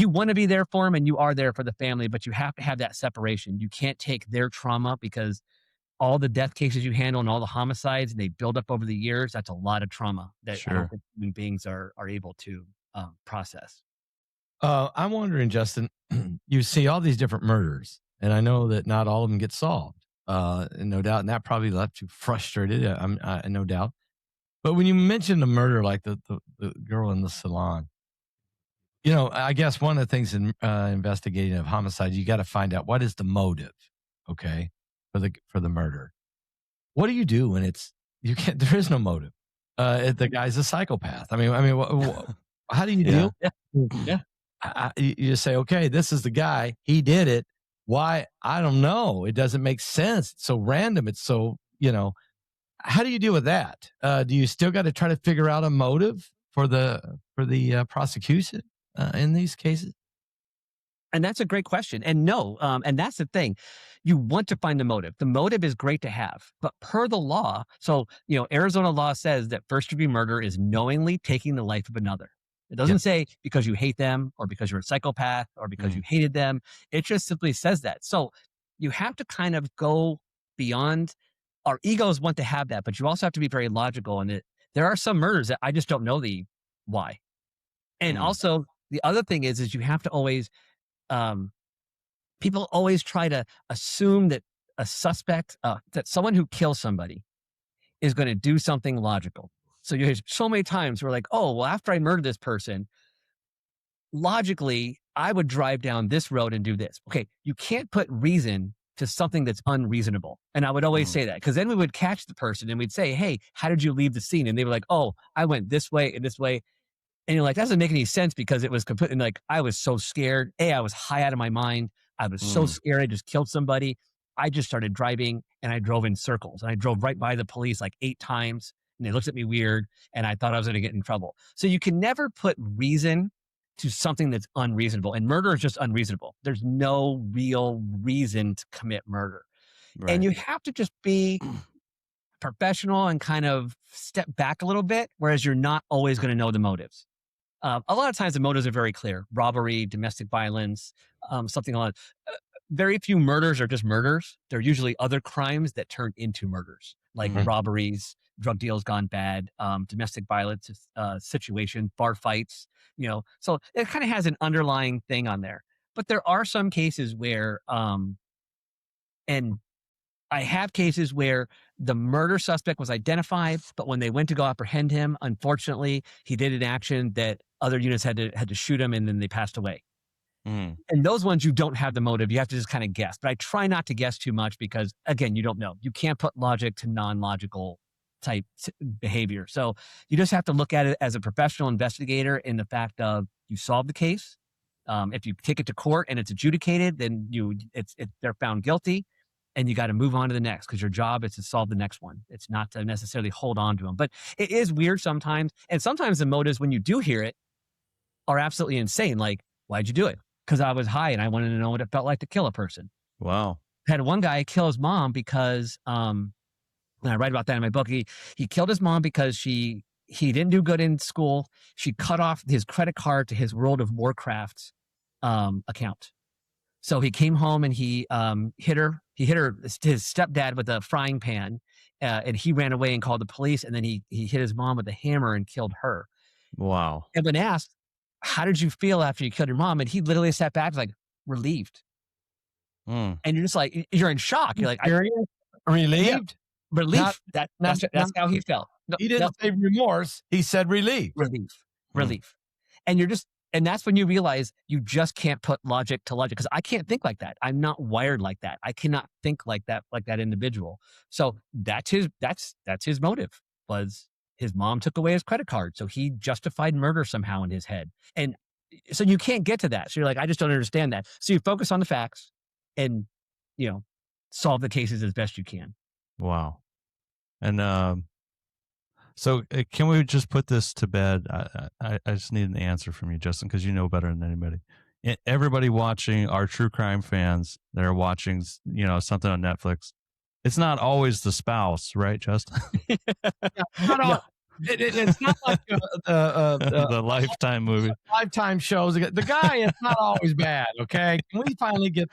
want to be there for them and you are there for the family, but you have to have that separation. You can't take their trauma because all the death cases you handle and all the homicides, and they build up over the years. That's a lot of trauma that I don't Sure. think human beings are able to process. I'm wondering, Justin, you see all these different murders, and I know that not all of them get solved, and no doubt, and that probably left you frustrated, no doubt. But when you mentioned a murder like the girl in the salon, I guess one of the things in investigating of homicide, you got to find out what is the motive, okay, for the murder. What do you do when there is no motive? The guy's a psychopath. I mean, how do you deal? Yeah. You just say, okay, this is the guy. He did it. Why? I don't know. It doesn't make sense. It's so random. It's so, how do you deal with that? Do you still got to try to figure out a motive for the prosecution in these cases? And that's a great question. And no, and that's the thing. You want to find the motive. The motive is great to have, but per the law, so, Arizona law says that first degree murder is knowingly taking the life of another. It doesn't say because you hate them or because you're a psychopath or because you hated them. It just simply says that. So you have to kind of go beyond. Our egos want to have that, but you also have to be very logical. And there are some murders that I just don't know the why. And also the other thing is you have to always, people always try to assume that a suspect, that someone who kills somebody is going to do something logical. So you hear so many times we're like, oh, well, after I murdered this person, logically, I would drive down this road and do this. Okay, you can't put reason to something that's unreasonable. And I would always say that because then we would catch the person and we'd say, hey, how did you leave the scene? And they were like, oh, I went this way and this way. And you're like, that doesn't make any sense because it was completely like, I was so scared. I was high out of my mind. I was so scared. I just killed somebody. I just started driving and I drove in circles and I drove right by the police like 8 times. And they looked at me weird and I thought I was going to get in trouble. So you can never put reason to something that's unreasonable. And murder is just unreasonable. There's no real reason to commit murder. Right. And you have to just be professional and kind of step back a little bit, whereas you're not always going to know the motives. A lot of times the motives are very clear. Robbery, domestic violence, something like that. Very few murders are just murders. They're usually other crimes that turn into murders, like robberies, drug deals gone bad, domestic violence situations, bar fights, So it kind of has an underlying thing on there. But there are some cases where, and I have cases where the murder suspect was identified, but when they went to go apprehend him, unfortunately, he did an action that other units had to shoot him and then they passed away. And those ones, you don't have the motive. You have to just kind of guess. But I try not to guess too much because, again, you don't know. You can't put logic to non-logical type behavior. So you just have to look at it as a professional investigator in the fact of you solve the case. If you take it to court and it's adjudicated, then they're found guilty and you got to move on to the next because your job is to solve the next one. It's not to necessarily hold on to them. But it is weird sometimes. And sometimes the motives, when you do hear it, are absolutely insane. Like, why'd you do it? Because I was high and I wanted to know what it felt like to kill a person. Wow. I had one guy kill his mom because, and I write about that in my book, he killed his mom because he didn't do good in school. She cut off his credit card to his World of Warcraft account. So he came home and he hit her. He hit his stepdad with a frying pan, and he ran away and called the police. And then he hit his mom with a hammer and killed her. Wow. And when asked, how did you feel after you killed your mom? And he literally sat back like, relieved. And you're just like, you're in shock. You're like, relieved? Yeah, relief. That's how he felt. No, he didn't say remorse. He said relief. Relief. And that's when you realize you just can't put logic to logic because I can't think like that. I'm not wired like that. I cannot think like that individual. So that's his motive was his mom took away his credit card. So he justified murder somehow in his head. And so you can't get to that. So you're like, I just don't understand that. So you focus on the facts and solve the cases as best you can. Wow. And so can we just put this to bed? I just need an answer from you, Justin, because you know better than anybody. Everybody watching, our true crime fans that are watching, something on Netflix, it's not always the spouse, right, Justin? Not No. all, it's not like The Lifetime movie. Lifetime shows. The guy is not always bad. Okay, can we finally get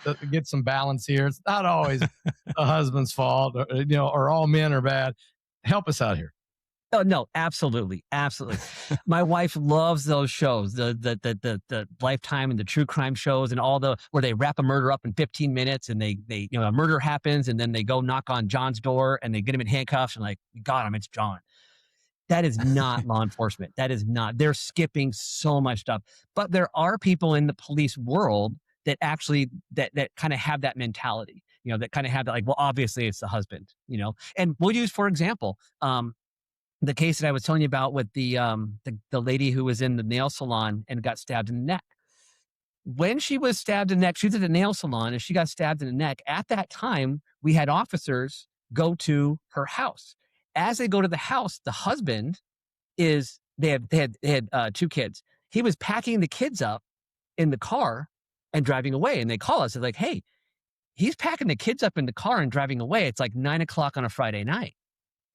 some balance here? It's not always the husband's fault, or all men are bad. Help us out here. Oh no, absolutely, absolutely. My wife loves those shows, the Lifetime and the true crime shows, and all where they wrap a murder up in 15 minutes, and they a murder happens, and then they go knock on John's door, and they get him in handcuffs, and like, got him, it's John. That is not law enforcement. That is not. They're skipping so much stuff. But there are people in the police world that actually that kind of have that mentality. That kind of have that, like, well, obviously it's the husband. And we'll use, for example, the case that I was telling you about with the lady who was in the nail salon and got stabbed in the neck. When she was stabbed in the neck, she was at the nail salon and she got stabbed in the neck. At that time, we had officers go to her house. As they go to the house, the husband they had 2 kids. He was packing the kids up in the car and driving away. And they call us. They're like, hey, he's packing the kids up in the car and driving away. It's like 9:00 on a Friday night.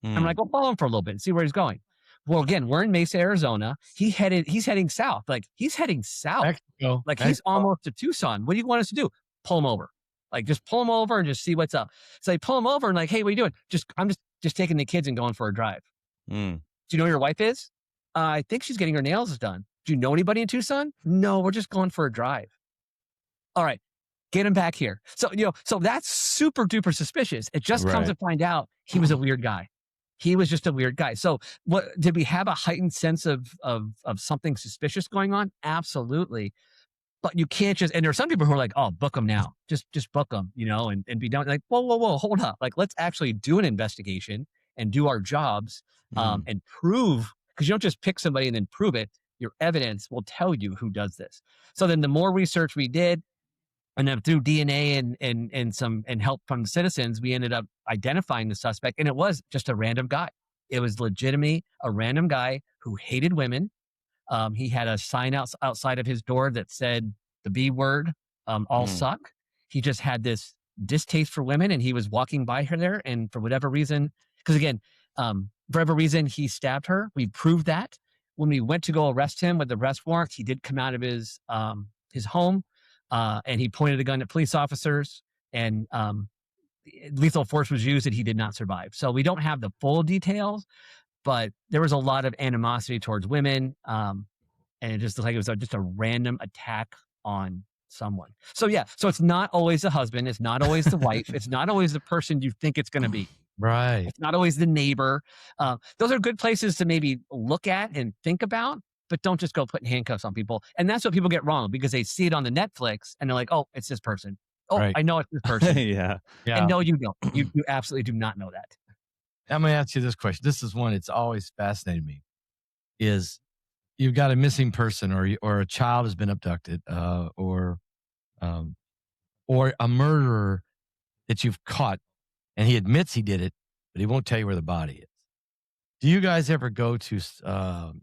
I'm like, well, follow him for a little bit and see where he's going. Well, again, we're in Mesa, Arizona. He's heading south. Like, he's heading south. Mexico. Like, he's almost to Tucson. What do you want us to do? Pull him over. Like, just pull him over and just see what's up. So they pull him over and like, hey, what are you doing? I'm just taking the kids and going for a drive. Do you know who your wife is? I think she's getting her nails done. Do you know anybody in Tucson? No, we're just going for a drive. All right, get him back here. So, so that's super duper suspicious. It just comes to find out he was a weird guy. He was just a weird guy. So what, did we have a heightened sense of something suspicious going on? Absolutely. But you can't just, and there are some people who are like, oh, book them now. Just book them, and be done. Like, whoa, hold up. Like, let's actually do an investigation and do our jobs and prove, because you don't just pick somebody and then prove it. Your evidence will tell you who does this. So then the more research we did, and then through DNA and help from the citizens, we ended up identifying the suspect, and it was just a random guy. It was legitimately a random guy who hated women. He had a sign outside of his door that said the B word, all suck. He just had this distaste for women, and he was walking by her there, and for whatever reason, because again, for whatever reason, he stabbed her. We proved that. When we went to go arrest him with the arrest warrant, he did come out of his home. And he pointed a gun at police officers, and lethal force was used, and he did not survive. So we don't have the full details, but there was a lot of animosity towards women, and it just looked like it was just a random attack on someone. So yeah, so it's not always the husband, it's not always the wife, it's not always the person you think it's going to be. Right. It's not always the neighbor. Those are good places to maybe look at and think about. But don't just go putting handcuffs on people. And that's what people get wrong, because they see it on the Netflix and they're like, oh, it's this person. Oh, right. I know it's this person. Yeah. And no, you don't. You absolutely do not know that. I'm going to ask you this question. This is one, it's always fascinated me, is you've got a missing person or a child has been abducted or a murderer that you've caught, and he admits he did it, but he won't tell you where the body is. Do you guys ever go to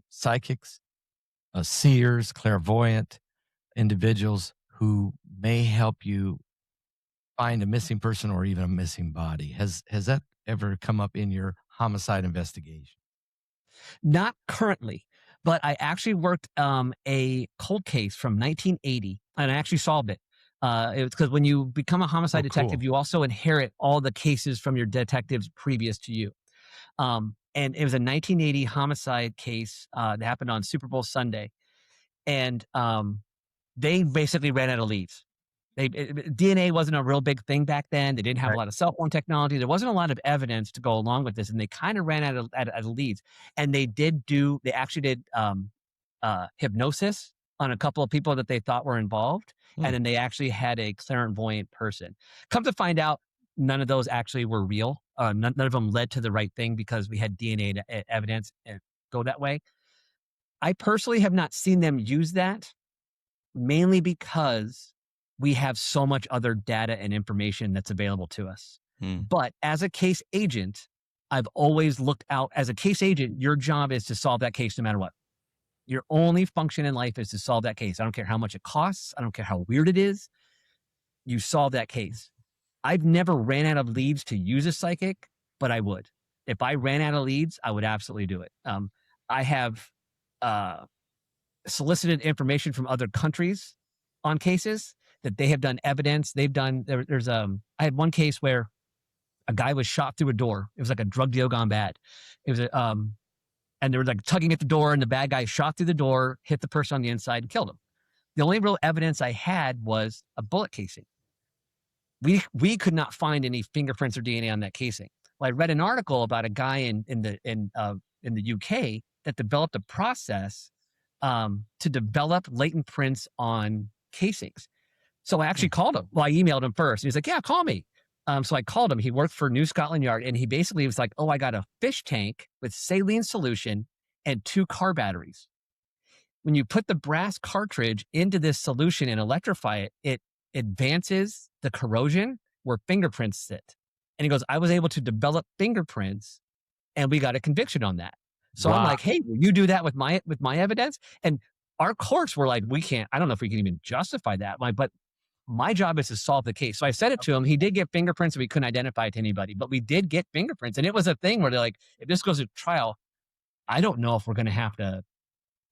psychics, seers, clairvoyant individuals who may help you find a missing person or even a missing body? Has that ever come up in your homicide investigation? Not currently, but I actually worked a cold case from 1980, and I actually solved it. It was because when you become a homicide detective, you also inherit all the cases from your detectives previous to you. And it was a 1980 homicide case that happened on Super Bowl Sunday. And they basically ran out of leads. DNA wasn't a real big thing back then. They didn't have a lot of cell phone technology. There wasn't a lot of evidence to go along with this. And they kind of ran out of leads. And they actually did hypnosis on a couple of people that they thought were involved. And then they actually had a clairvoyant person. Come to find out, none of those actually were real. None of them led to the right thing, because we had DNA evidence and go that way. I personally have not seen them use that, mainly because we have so much other data and information that's available to us. Hmm. But as a case agent, I've always looked out. As a case agent, your job is to solve that case no matter what. Your only function in life is to solve that case. I don't care how much it costs. I don't care how weird it is. You solve that case. I've never ran out of leads to use a psychic, but I would. If I ran out of leads, I would absolutely do it. I have solicited information from other countries on cases that they have done evidence. They've done, I had one case where a guy was shot through a door. It was like a drug deal gone bad. It was and they were like tugging at the door, and the bad guy shot through the door, hit the person on the inside, and killed him. The only real evidence I had was a bullet casing. We could not find any fingerprints or DNA on that casing. Well, I read an article about a guy in the UK that developed a process to develop latent prints on casings. So I actually called him. Well, I emailed him first. He was like, "Yeah, call me." So I called him. He worked for New Scotland Yard, and he basically was like, "Oh, I got a fish tank with saline solution and 2 car batteries. When you put the brass cartridge into this solution and electrify it, it advances the corrosion where fingerprints sit." And he goes, "I was able to develop fingerprints, and we got a conviction on that." So I'm Wow. like, "Hey, will you do that with my evidence?" And our courts were like, "We can't. I don't know if we can even justify that." But my job is to solve the case. So I said it to him. He did get fingerprints, and we couldn't identify it to anybody, but we did get fingerprints. And it was a thing where they're like, "If this goes to trial, I don't know if we're going to have to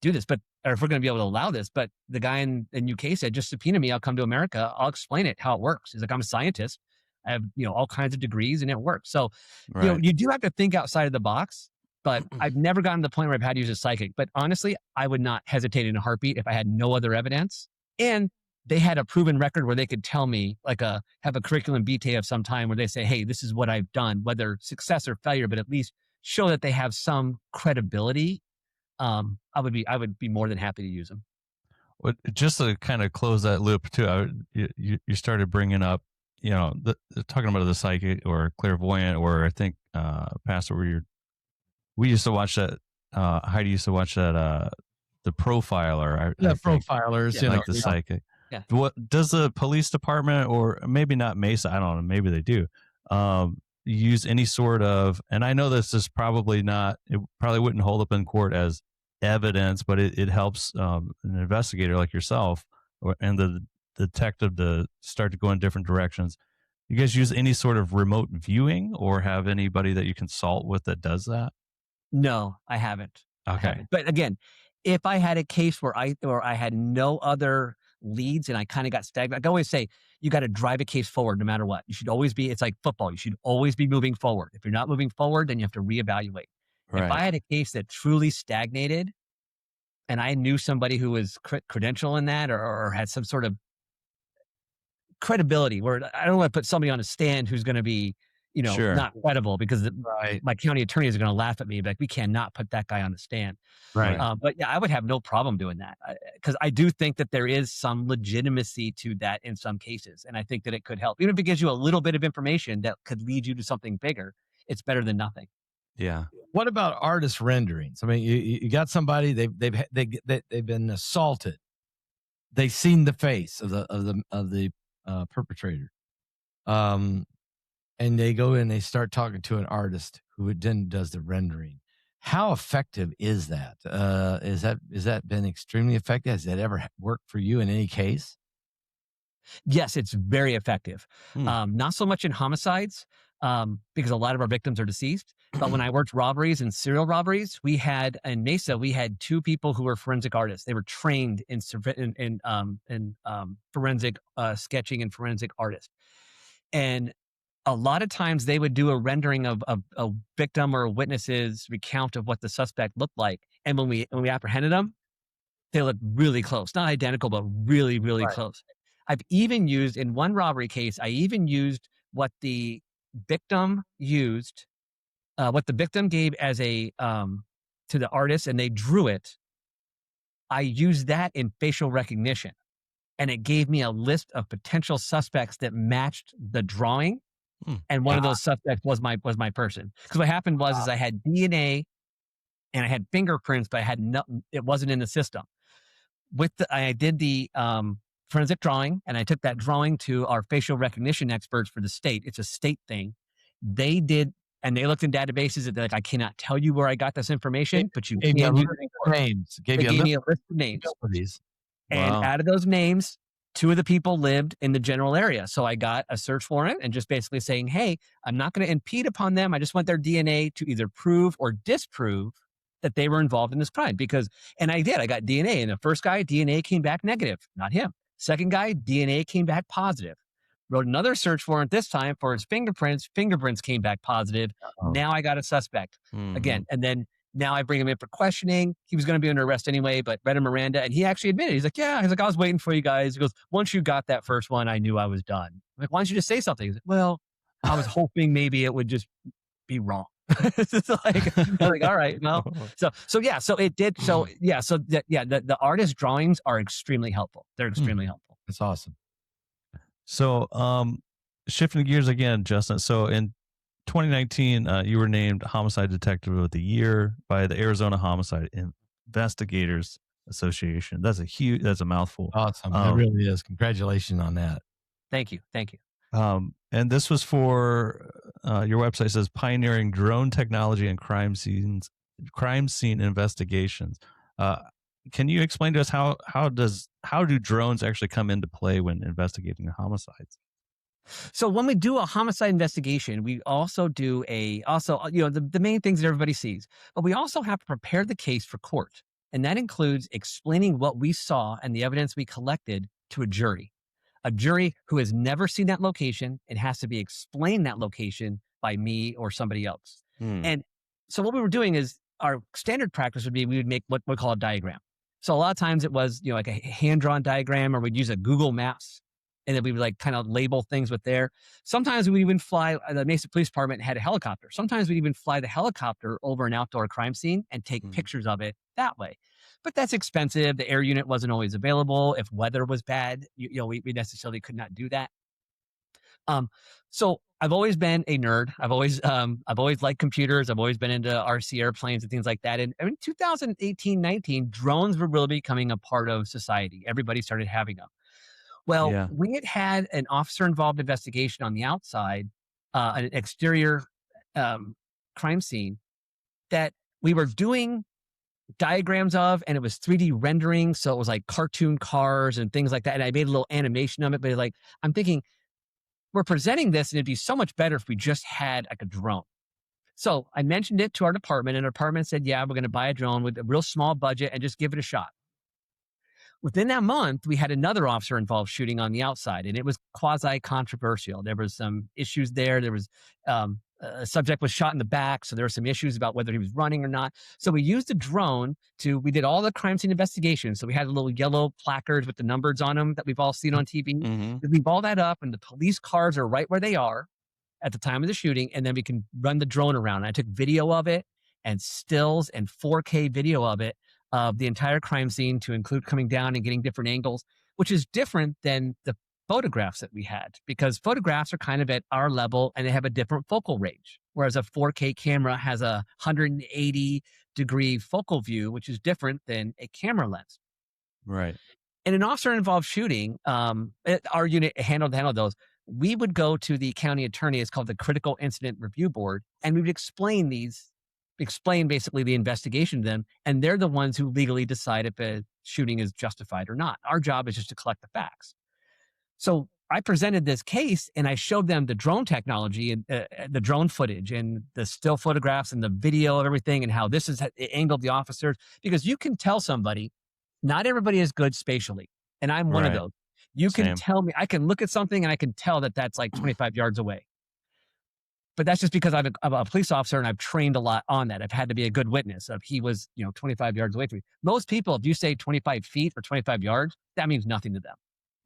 do this, or if we're going to be able to allow this." But the guy in UK said, "Just subpoena me. I'll come to America. I'll explain it, how it works." He's like, "I'm a scientist. I have, all kinds of degrees, and it works." So, Right. you do have to think outside of the box, but I've never gotten to the point where I've had to use a psychic. But honestly, I would not hesitate in a heartbeat if I had no other evidence. And they had a proven record where they could tell me, have a curriculum vitae of some time where they say, "Hey, this is what I've done," whether success or failure, but at least show that they have some credibility. I would be more than happy to use them. Well, just to kind of close that loop too, you started bringing up, talking about the psychic or clairvoyant, or I think, Pastor, we used to watch that. Heidi used to watch that, the Profiler. I think, Profilers, Yeah, like the psychic. Yeah. What does the police department, or maybe not Mesa? I don't know. Maybe they do. Use any sort of, and I know this is probably not. It probably wouldn't hold up in court as evidence, but it helps an investigator like yourself and the detective to start to go in different directions. You guys use any sort of remote viewing, or have anybody that you consult with that does that? No, I haven't. I Okay. haven't. But again, if I had a case where I had no other leads and I kind of got stagnant, I always say, you got to drive a case forward no matter what. You should always be, it's like football. You should always be moving forward. If you're not moving forward, then you have to reevaluate. If I Right. had a case that truly stagnated and I knew somebody who was credential in that, or had some sort of credibility, where I don't want to put somebody on a stand who's going to be, Sure. not credible, because Right. my county attorneys are going to laugh at me, like, "We cannot put that guy on the stand." Right. But yeah, I would have no problem doing that, because I do think that there is some legitimacy to that in some cases, and I think that it could help, even if it gives you a little bit of information that could lead you to something bigger. It's better than nothing. Yeah. What about artist renderings? I mean, you got somebody, they've been assaulted. They've seen the face of the perpetrator. And they go in, they start talking to an artist who then does the rendering. How effective is that? Is that been extremely effective? Has that ever worked for you in any case? Yes, it's very effective. Hmm. Not so much in homicides, because a lot of our victims are deceased. But when I worked robberies and serial robberies, in Mesa, we had 2 people who were forensic artists. They were trained in forensic sketching and forensic artists. And a lot of times they would do a rendering of a victim or a witness's recount of what the suspect looked like. And when we apprehended them, they looked really close, not identical, but really, really Right. close. I've even used, in one robbery case, what the victim used, what the victim gave as to the artist, and they drew it. I used that in facial recognition, and it gave me a list of potential suspects that matched the drawing. Hmm. And one of those suspects was my person. Because what happened was, is I had DNA and I had fingerprints, but I had it wasn't in the system. I did the forensic drawing, and I took that drawing to our facial recognition experts for the state. It's a state thing. They did, and they looked in databases and they're like, I cannot tell you where I got this information, but you Gave you a can do list of names. They gave me a list of names. These. And Wow. out of those names, 2 of the people lived in the general area. So I got a search warrant and just basically saying, hey, I'm not going to impede upon them. I just want their DNA to either prove or disprove that they were involved in this crime. And I did. I got DNA. And the first guy, DNA came back negative, not him. Second guy, DNA came back positive. Wrote another search warrant this time for his fingerprints. Fingerprints came back positive. Oh. Now I got a suspect again. And then now I bring him in for questioning. He was going to be under arrest anyway, but read a Miranda, and he actually admitted. He's like, yeah. He's like, I was waiting for you guys. He goes, once you got that first one, I knew I was done. I'm like, why don't you just say something? He's like, well, I was hoping maybe it would just be wrong. It's like, I'm like, all right, well, so it did. So the artist drawings are extremely helpful. They're extremely helpful. That's awesome. So, shifting gears again, Justin. So in 2019, you were named Homicide Detective of the Year by the Arizona Homicide Investigators Association. That's a mouthful. Awesome. That really is. Congratulations on that. Thank you. And this was for your website says pioneering drone technology and crime scene investigations. Can you explain to us how do drones actually come into play when investigating homicides? So when we do a homicide investigation, we also do the main things that everybody sees, but we also have to prepare the case for court. And that includes explaining what we saw and the evidence we collected to a jury who has never seen that location and has to be explained that location by me or somebody else. And so what we were doing is our standard practice would be, we would make what we call a diagram. So a lot of times it was, like a hand-drawn diagram, or we'd use a Google Maps, and then we would like kind of label things with there. Sometimes we even fly, the Mesa Police Department had a helicopter. Sometimes we'd even fly the helicopter over an outdoor crime scene and take pictures of it that way. But that's expensive. The air unit wasn't always available. If weather was bad, we necessarily could not do that. So I've always been a nerd. I've always liked computers. I've always been into RC airplanes and things like that. And in 2018-19, drones were really becoming a part of society. Everybody started having them. Well, we had an officer-involved investigation on the outside, an exterior crime scene that we were doing diagrams of, and it was 3D rendering. So it was like cartoon cars and things like that. And I made a little animation of it, but like, I'm thinking, we're presenting this and it'd be so much better if we just had like a drone. So I mentioned it to our department, and our department said, yeah, we're going to buy a drone with a real small budget and just give it a shot. Within that month, we had another officer involved shooting on the outside, and it was quasi-controversial. There was some issues there. There was a subject was shot in the back, so there were some issues about whether he was running or not. So we used a drone we did all the crime scene investigations. So we had a little yellow placards with the numbers on them that we've all seen on TV. We leave all that up, and the police cars are right where they are at the time of the shooting, and then we can run the drone around. And I took video of it and stills and 4K video of it, of the entire crime scene, to include coming down and getting different angles, which is different than the photographs that we had, because photographs are kind of at our level and they have a different focal range. Whereas a 4K camera has a 180-degree focal view, which is different than a camera lens. Right. In an officer-involved shooting, our unit handled those. We would go to the county attorney. It's called the Critical Incident Review Board, and we would explain basically the investigation to them, and they're the ones who legally decide if a shooting is justified or not. Our job is just to collect the facts. So I presented this case, and I showed them the drone technology and the drone footage and the still photographs and the video of everything, and how this is it angled the officers, because you can tell somebody, not everybody is good spatially, and I'm one of those. You can tell me, I can look at something and I can tell that that's like 25 yards away. But that's just because I'm a police officer and I've trained a lot on that. I've had to be a good witness of he was, 25 yards away from me. Most people, if you say 25 feet or 25 yards, that means nothing to them.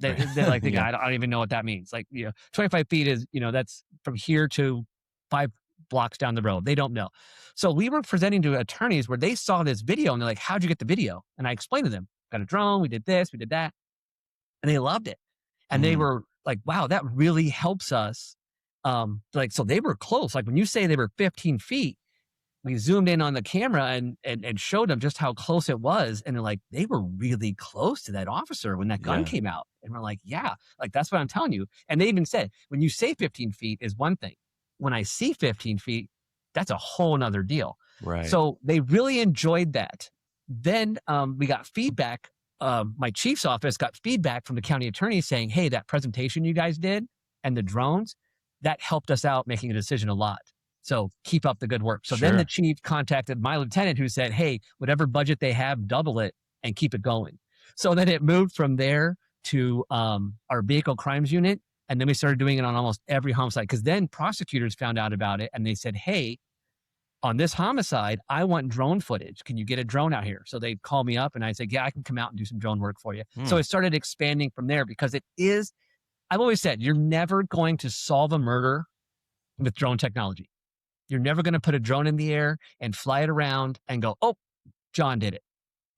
They're like, I don't even know what that means. Like, 25 feet is, that's from here to 5 blocks down the road. They don't know. So we were presenting to attorneys where they saw this video and they're like, how'd you get the video? And I explained to them, got a drone, we did this, we did that. And they loved it. And they were like, wow, that really helps us. So they were close. Like when you say they were 15 feet, we zoomed in on the camera and showed them just how close it was. And they're like, they were really close to that officer when that gun Yeah. came out. And we're like, yeah, like that's what I'm telling you. And they even said, when you say 15 feet is one thing. When I see 15 feet, that's a whole nother deal. Right. So they really enjoyed that. Then we got feedback. My chief's office got feedback from the county attorney saying, hey, that presentation you guys did and the drones, that helped us out making a decision a lot. So keep up the good work. So then the chief contacted my lieutenant who said, hey, whatever budget they have, double it and keep it going. So then it moved from there to our vehicle crimes unit. And then we started doing it on almost every homicide, because then prosecutors found out about it and they said, hey, on this homicide, I want drone footage. Can you get a drone out here? So they called me up and I said, yeah, I can come out and do some drone work for you. So it started expanding from there, because it is, I've always said, you're never going to solve a murder with drone technology. You're never going to put a drone in the air and fly it around and go, oh, John did it.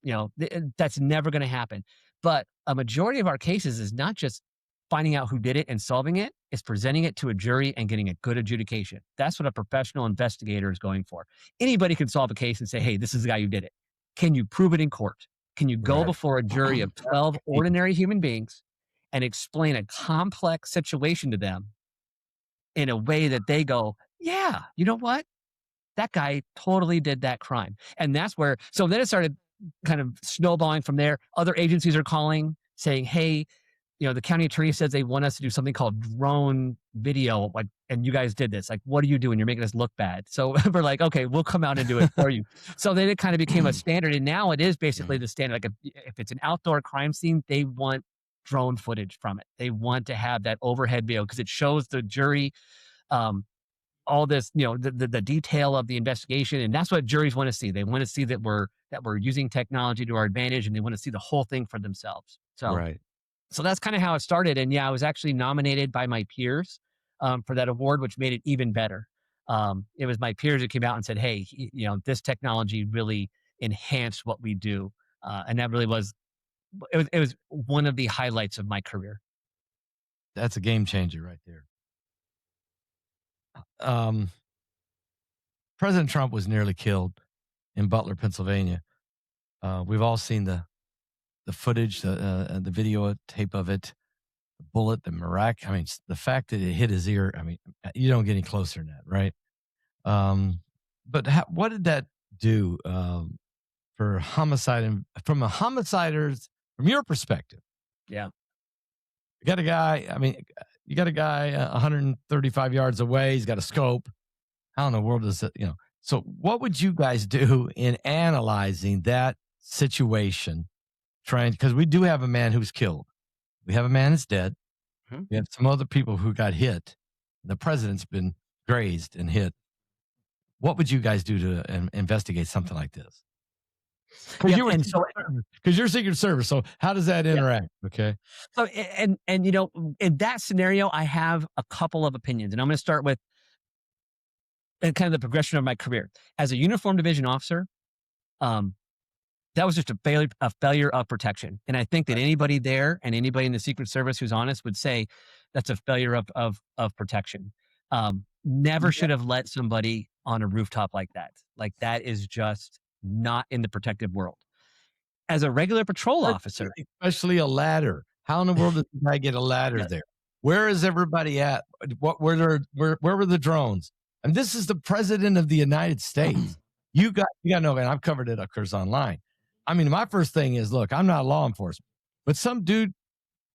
You know, that's never going to happen. But a majority of our cases is not just finding out who did it and solving it, it's presenting it to a jury and getting a good adjudication. That's what a professional investigator is going for. Anybody can solve a case and say, hey, this is the guy who did it. Can you prove it in court? Can you go before a jury of 12 ordinary human beings and explain a complex situation to them in a way that they go, yeah, you know what? That guy totally did that crime. And that's where, so then it started kind of snowballing from there. Other agencies are calling saying, hey, you know, the county attorney says they want us to do something called drone video, like, and you guys did this. Like, what are you doing? You're making us look bad. So we're like, okay, we'll come out and do it for you. So then it kind of became a standard. And now it is basically the standard. Like if it's an outdoor crime scene, they want drone footage from it. They want to have that overhead video because it shows the jury all this, you know, the detail of the investigation. And that's what juries want to see. They want to see that we're using technology to our advantage, and they want to see the whole thing for themselves. So, so that's kind of how it started. And yeah, I was actually nominated by my peers for that award, which made it even better. It was my peers who came out and said, hey, you know, this technology really enhanced what we do. And that really was, it was one of the highlights of my career. That's a game changer right there. President Trump was nearly killed in Butler, Pennsylvania. We've all seen the footage, the video tape of it, the bullet, the I mean, the fact that it hit his ear. I mean, you don't get any closer than that, right? But what did that do for homicide and from a homicider's, from your perspective? Yeah, you got a guy. I mean, you got a guy 135 yards away. He's got a scope. How in the world is it? You know. So, what would you guys do in analyzing that situation? Trying, because we do have a man who's killed. We have a man that's dead. We have some other people who got hit. The president's been grazed and hit. What would you guys do to investigate something like this? Because you're Secret Service. So how does that interact? Okay. So and you know, in that scenario, I have a couple of opinions, and I'm going to start with kind of the progression of my career as a uniform division officer. That was just a failure of protection. And I think that anybody there and anybody in the Secret Service who's honest would say that's a failure of protection. Never should have let somebody on a rooftop like that. Like that is just not in the protective world. As a regular patrol officer. Especially a ladder. How in the world does the guy get a ladder there? Where is everybody at? Where were the drones? And this is the president of the United States. You got to know, and I've covered it, of course, online. I mean, my first thing is, look, I'm not law enforcement, but some dude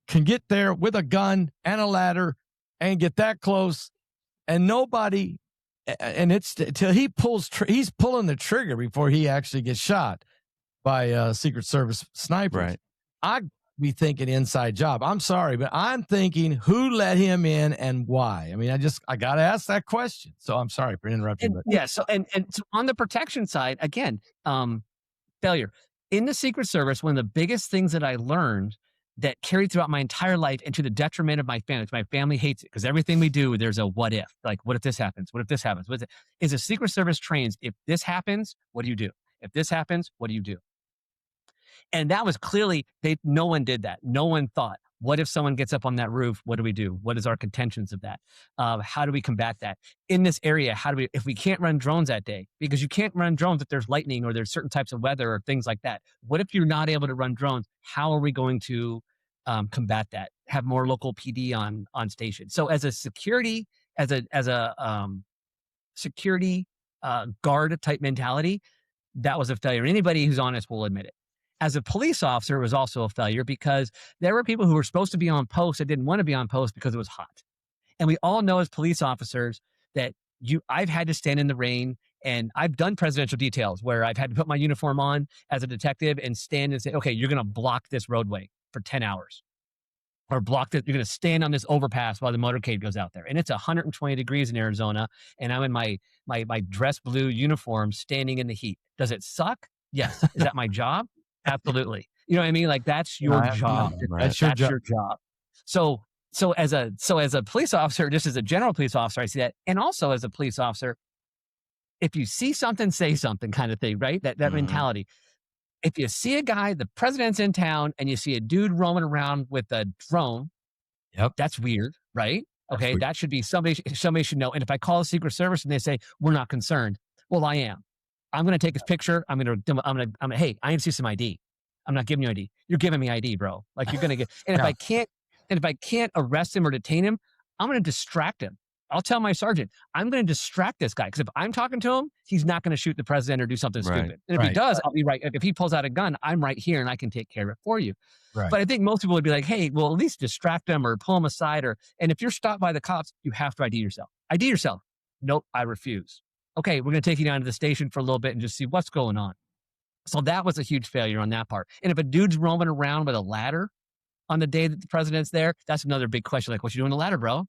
can get there with a gun and a ladder and get that close, and nobody, and it's till he pulls, he's pulling the trigger before he actually gets shot by Secret Service snipers. Right. I'd be thinking inside job. I'm sorry, but I'm thinking who let him in and why. I mean, I got to ask that question. So I'm sorry for interrupting. Yeah. So and so on the protection side, again, failure. In the Secret Service, one of the biggest things that I learned that carried throughout my entire life and to the detriment of my family, my family hates it because everything we do, there's a what if. Like, what if this happens? What if this happens? Is the Secret Service trains, if this happens, what do you do? If this happens, what do you do? And that was clearly, no one did that. No one thought, What if someone gets up on that roof? What do we do? What is our contentions of that? How do we combat that in this area? If we can't run drones that day, because you can't run drones if there's lightning or there's certain types of weather or things like that. What if you're not able to run drones? How are we going to combat that? Have more local PD on station. So as a security, as a security guard type mentality, that was a failure. Anybody who's honest will admit it. As a police officer, it was also a failure because there were people who were supposed to be on post that didn't want to be on post because it was hot. And we all know as police officers that I've had to stand in the rain, and I've done presidential details where I've had to put my uniform on as a detective and stand and say, okay, you're going to block this roadway for 10 hours. Or block this, you're going to stand on this overpass while the motorcade goes out there. And it's 120 degrees in Arizona, and I'm in my dress blue uniform standing in the heat. Does it suck? Yes. Is that my job? Absolutely. You know what I mean? Like that's your job. Right. That's your job. So as a police officer, just as a general police officer, I see that. And also as a police officer, if you see something, say something kind of thing, right? That mentality. If you see a guy, the president's in town, and you see a dude roaming around with a drone, that's weird, right? Okay, that should be somebody should know. And if I call the Secret Service and they say we're not concerned, well, I am. I'm going to take his picture. I'm going to. Hey, I need to see some ID. I'm not giving you ID. You're giving me ID, bro. Like you're going to get. And if I can't arrest him or detain him, I'm going to distract him. I'll tell my sergeant, I'm going to distract this guy because if I'm talking to him, he's not going to shoot the president or do something stupid. And if he does, I'll be right. If he pulls out a gun, I'm right here and I can take care of it for you. Right. But I think most people would be like, hey, well, at least distract him or pull him aside. And if you're stopped by the cops, you have to ID yourself. ID yourself. Nope, I refuse. Okay, we're going to take you down to the station for a little bit and just see what's going on. So that was a huge failure on that part. And if a dude's roaming around with a ladder on the day that the president's there, that's another big question. Like, what you doing with a ladder, bro?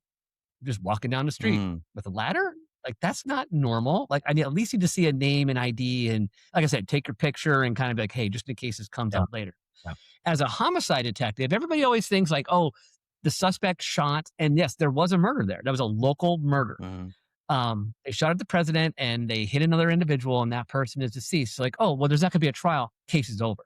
Just walking down the street with a ladder? Like, that's not normal. Like, I at least need to see a name and ID. And like I said, take your picture and kind of be like, hey, just in case this comes out later. Yeah. As a homicide detective, everybody always thinks like, oh, the suspect shot. And yes, there was a murder there. That was a local murder. They shot at the president and they hit another individual and that person is deceased. So like, oh, well, there's not going to be a trial. Case is over.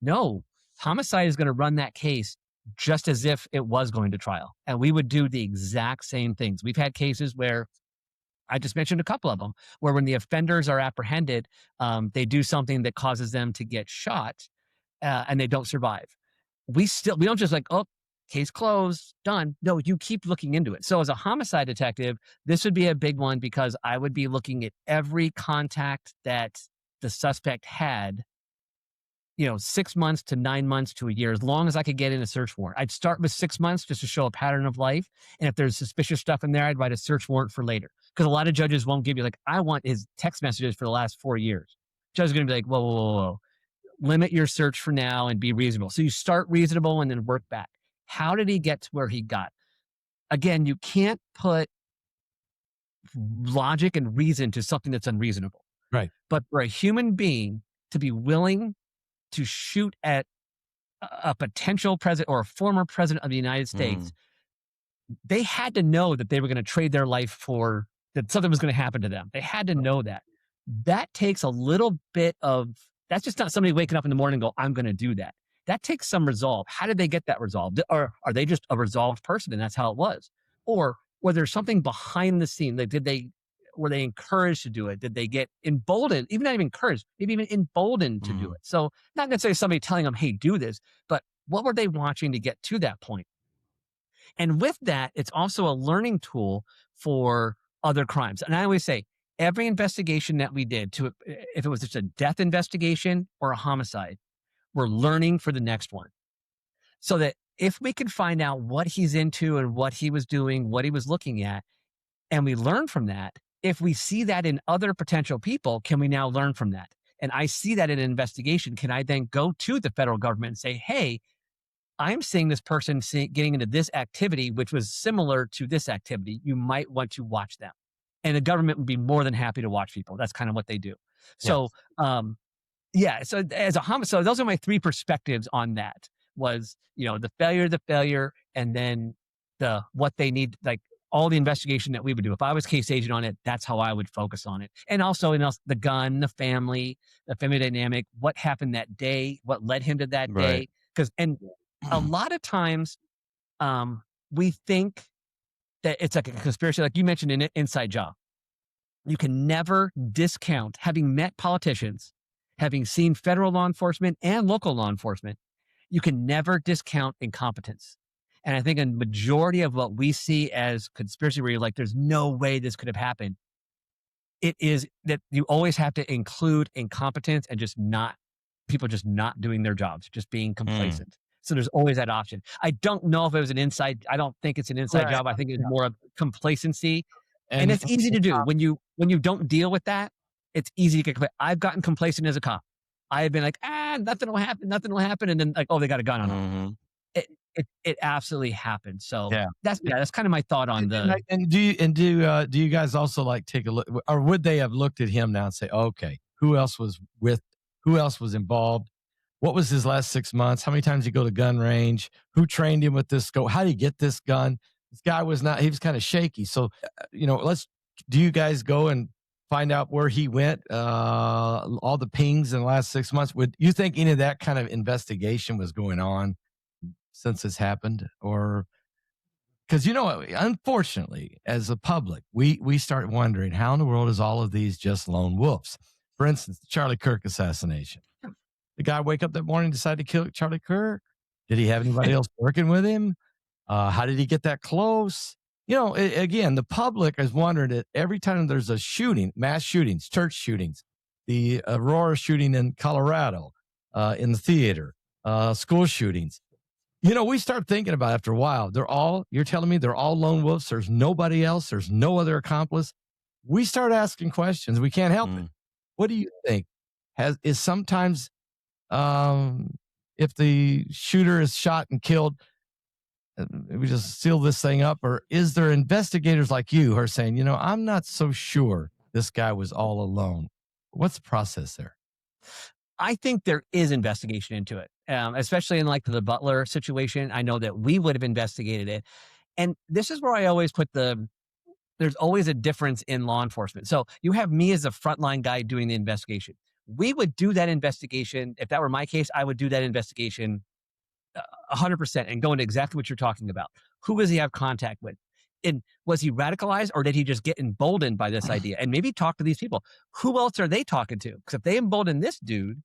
No, homicide is going to run that case just as if it was going to trial. And we would do the exact same things. We've had cases where I just mentioned a couple of them where when the offenders are apprehended, they do something that causes them to get shot and they don't survive. We don't just like, oh, case closed, done. No, you keep looking into it. So as a homicide detective, this would be a big one because I would be looking at every contact that the suspect had, 6 months to 9 months to a year, as long as I could get in a search warrant. I'd start with 6 months just to show a pattern of life. And if there's suspicious stuff in there, I'd write a search warrant for later. Because a lot of judges won't give you like, I want his text messages for the last 4 years. Judge is going to be like, whoa. Limit your search for now and be reasonable. So you start reasonable and then work back. How did he get to where he got? Again, you can't put logic and reason to something that's unreasonable. Right. But for a human being to be willing to shoot at a potential president or a former president of the United States, they had to know that they were going to trade their life for that something was going to happen to them. They had to know that. That takes a little bit of, that's just not somebody waking up in the morning and go, I'm going to do that. That takes some resolve. How did they get that resolve? Or are they just a resolved person and that's how it was? Or was there something behind the scene? Like, were they encouraged to do it? Did they get emboldened? Even not even encouraged, maybe even emboldened to do it. So not necessarily somebody telling them, hey, do this, but what were they watching to get to that point? And with that, it's also a learning tool for other crimes. And I always say, every investigation that we did, if it was just a death investigation or a homicide, we're learning for the next one. So that if we can find out what he's into and what he was doing, what he was looking at, and we learn from that, if we see that in other potential people, can we now learn from that? And I see that in an investigation. Can I then go to the federal government and say, hey, I'm seeing this person getting into this activity, which was similar to this activity. You might want to watch them. And the government would be more than happy to watch people. That's kind of what they do. So, so as a homicide, those are my three perspectives on that was, the failure, and then what they need, like all the investigation that we would do. If I was case agent on it, that's how I would focus on it. And also, the gun, the family dynamic, what happened that day, what led him to that day. And a lot of times we think that it's like a conspiracy, like you mentioned, an inside job. You can never discount, having met politicians, having seen federal law enforcement and local law enforcement, you can never discount incompetence. And I think a majority of what we see as conspiracy, where you're like, there's no way this could have happened, it is that you always have to include incompetence and people just not doing their jobs, just being complacent. So there's always that option. I don't know if it was I don't think it's an inside job. I think it's more of complacency. And it's easy to do when you don't deal with that. It's easy to get complacent. I've gotten complacent as a cop. I have been like, nothing will happen, and then like, oh, they got a gun on them. It absolutely happened. So that's kind of my thought on the. And do you guys also like take a look, or would they have looked at him now and say, okay, who else was involved? What was his last 6 months? How many times did he go to gun range? Who trained him with this scope? How did he get this gun? This guy he was kind of shaky. So, do you guys go and find out where he went, all the pings in the last 6 months? Would you think any of that kind of investigation was going on since this happened? Or, because, unfortunately, as a public, we start wondering, how in the world is all of these just lone wolves? For instance, the Charlie Kirk assassination. The guy wake up that morning and decide to kill Charlie Kirk? Did he have anybody else working with him? How did he get that close? Again, the public has wondered that every time there's a shooting, mass shootings, church shootings, the Aurora shooting in Colorado, in the theater, school shootings, we start thinking about after a while, you're telling me they're all lone wolves. There's nobody else. There's no other accomplice. We start asking questions. We can't help it. What do you think? Is sometimes, if the shooter is shot and killed, we just seal this thing up? Or is there investigators like you who are saying, I'm not so sure this guy was all alone? What's the process there? I think there is investigation into it, especially in like the Butler situation. I know that we would have investigated it. And this is where I always put there's always a difference in law enforcement. So you have me as a frontline guy doing the investigation. We would do that investigation. If that were my case, I would do that investigation 100% and go into exactly what you're talking about. Who does he have contact with? And was he radicalized, or did he just get emboldened by this idea? And maybe talk to these people. Who else are they talking to? Because if they embolden this dude,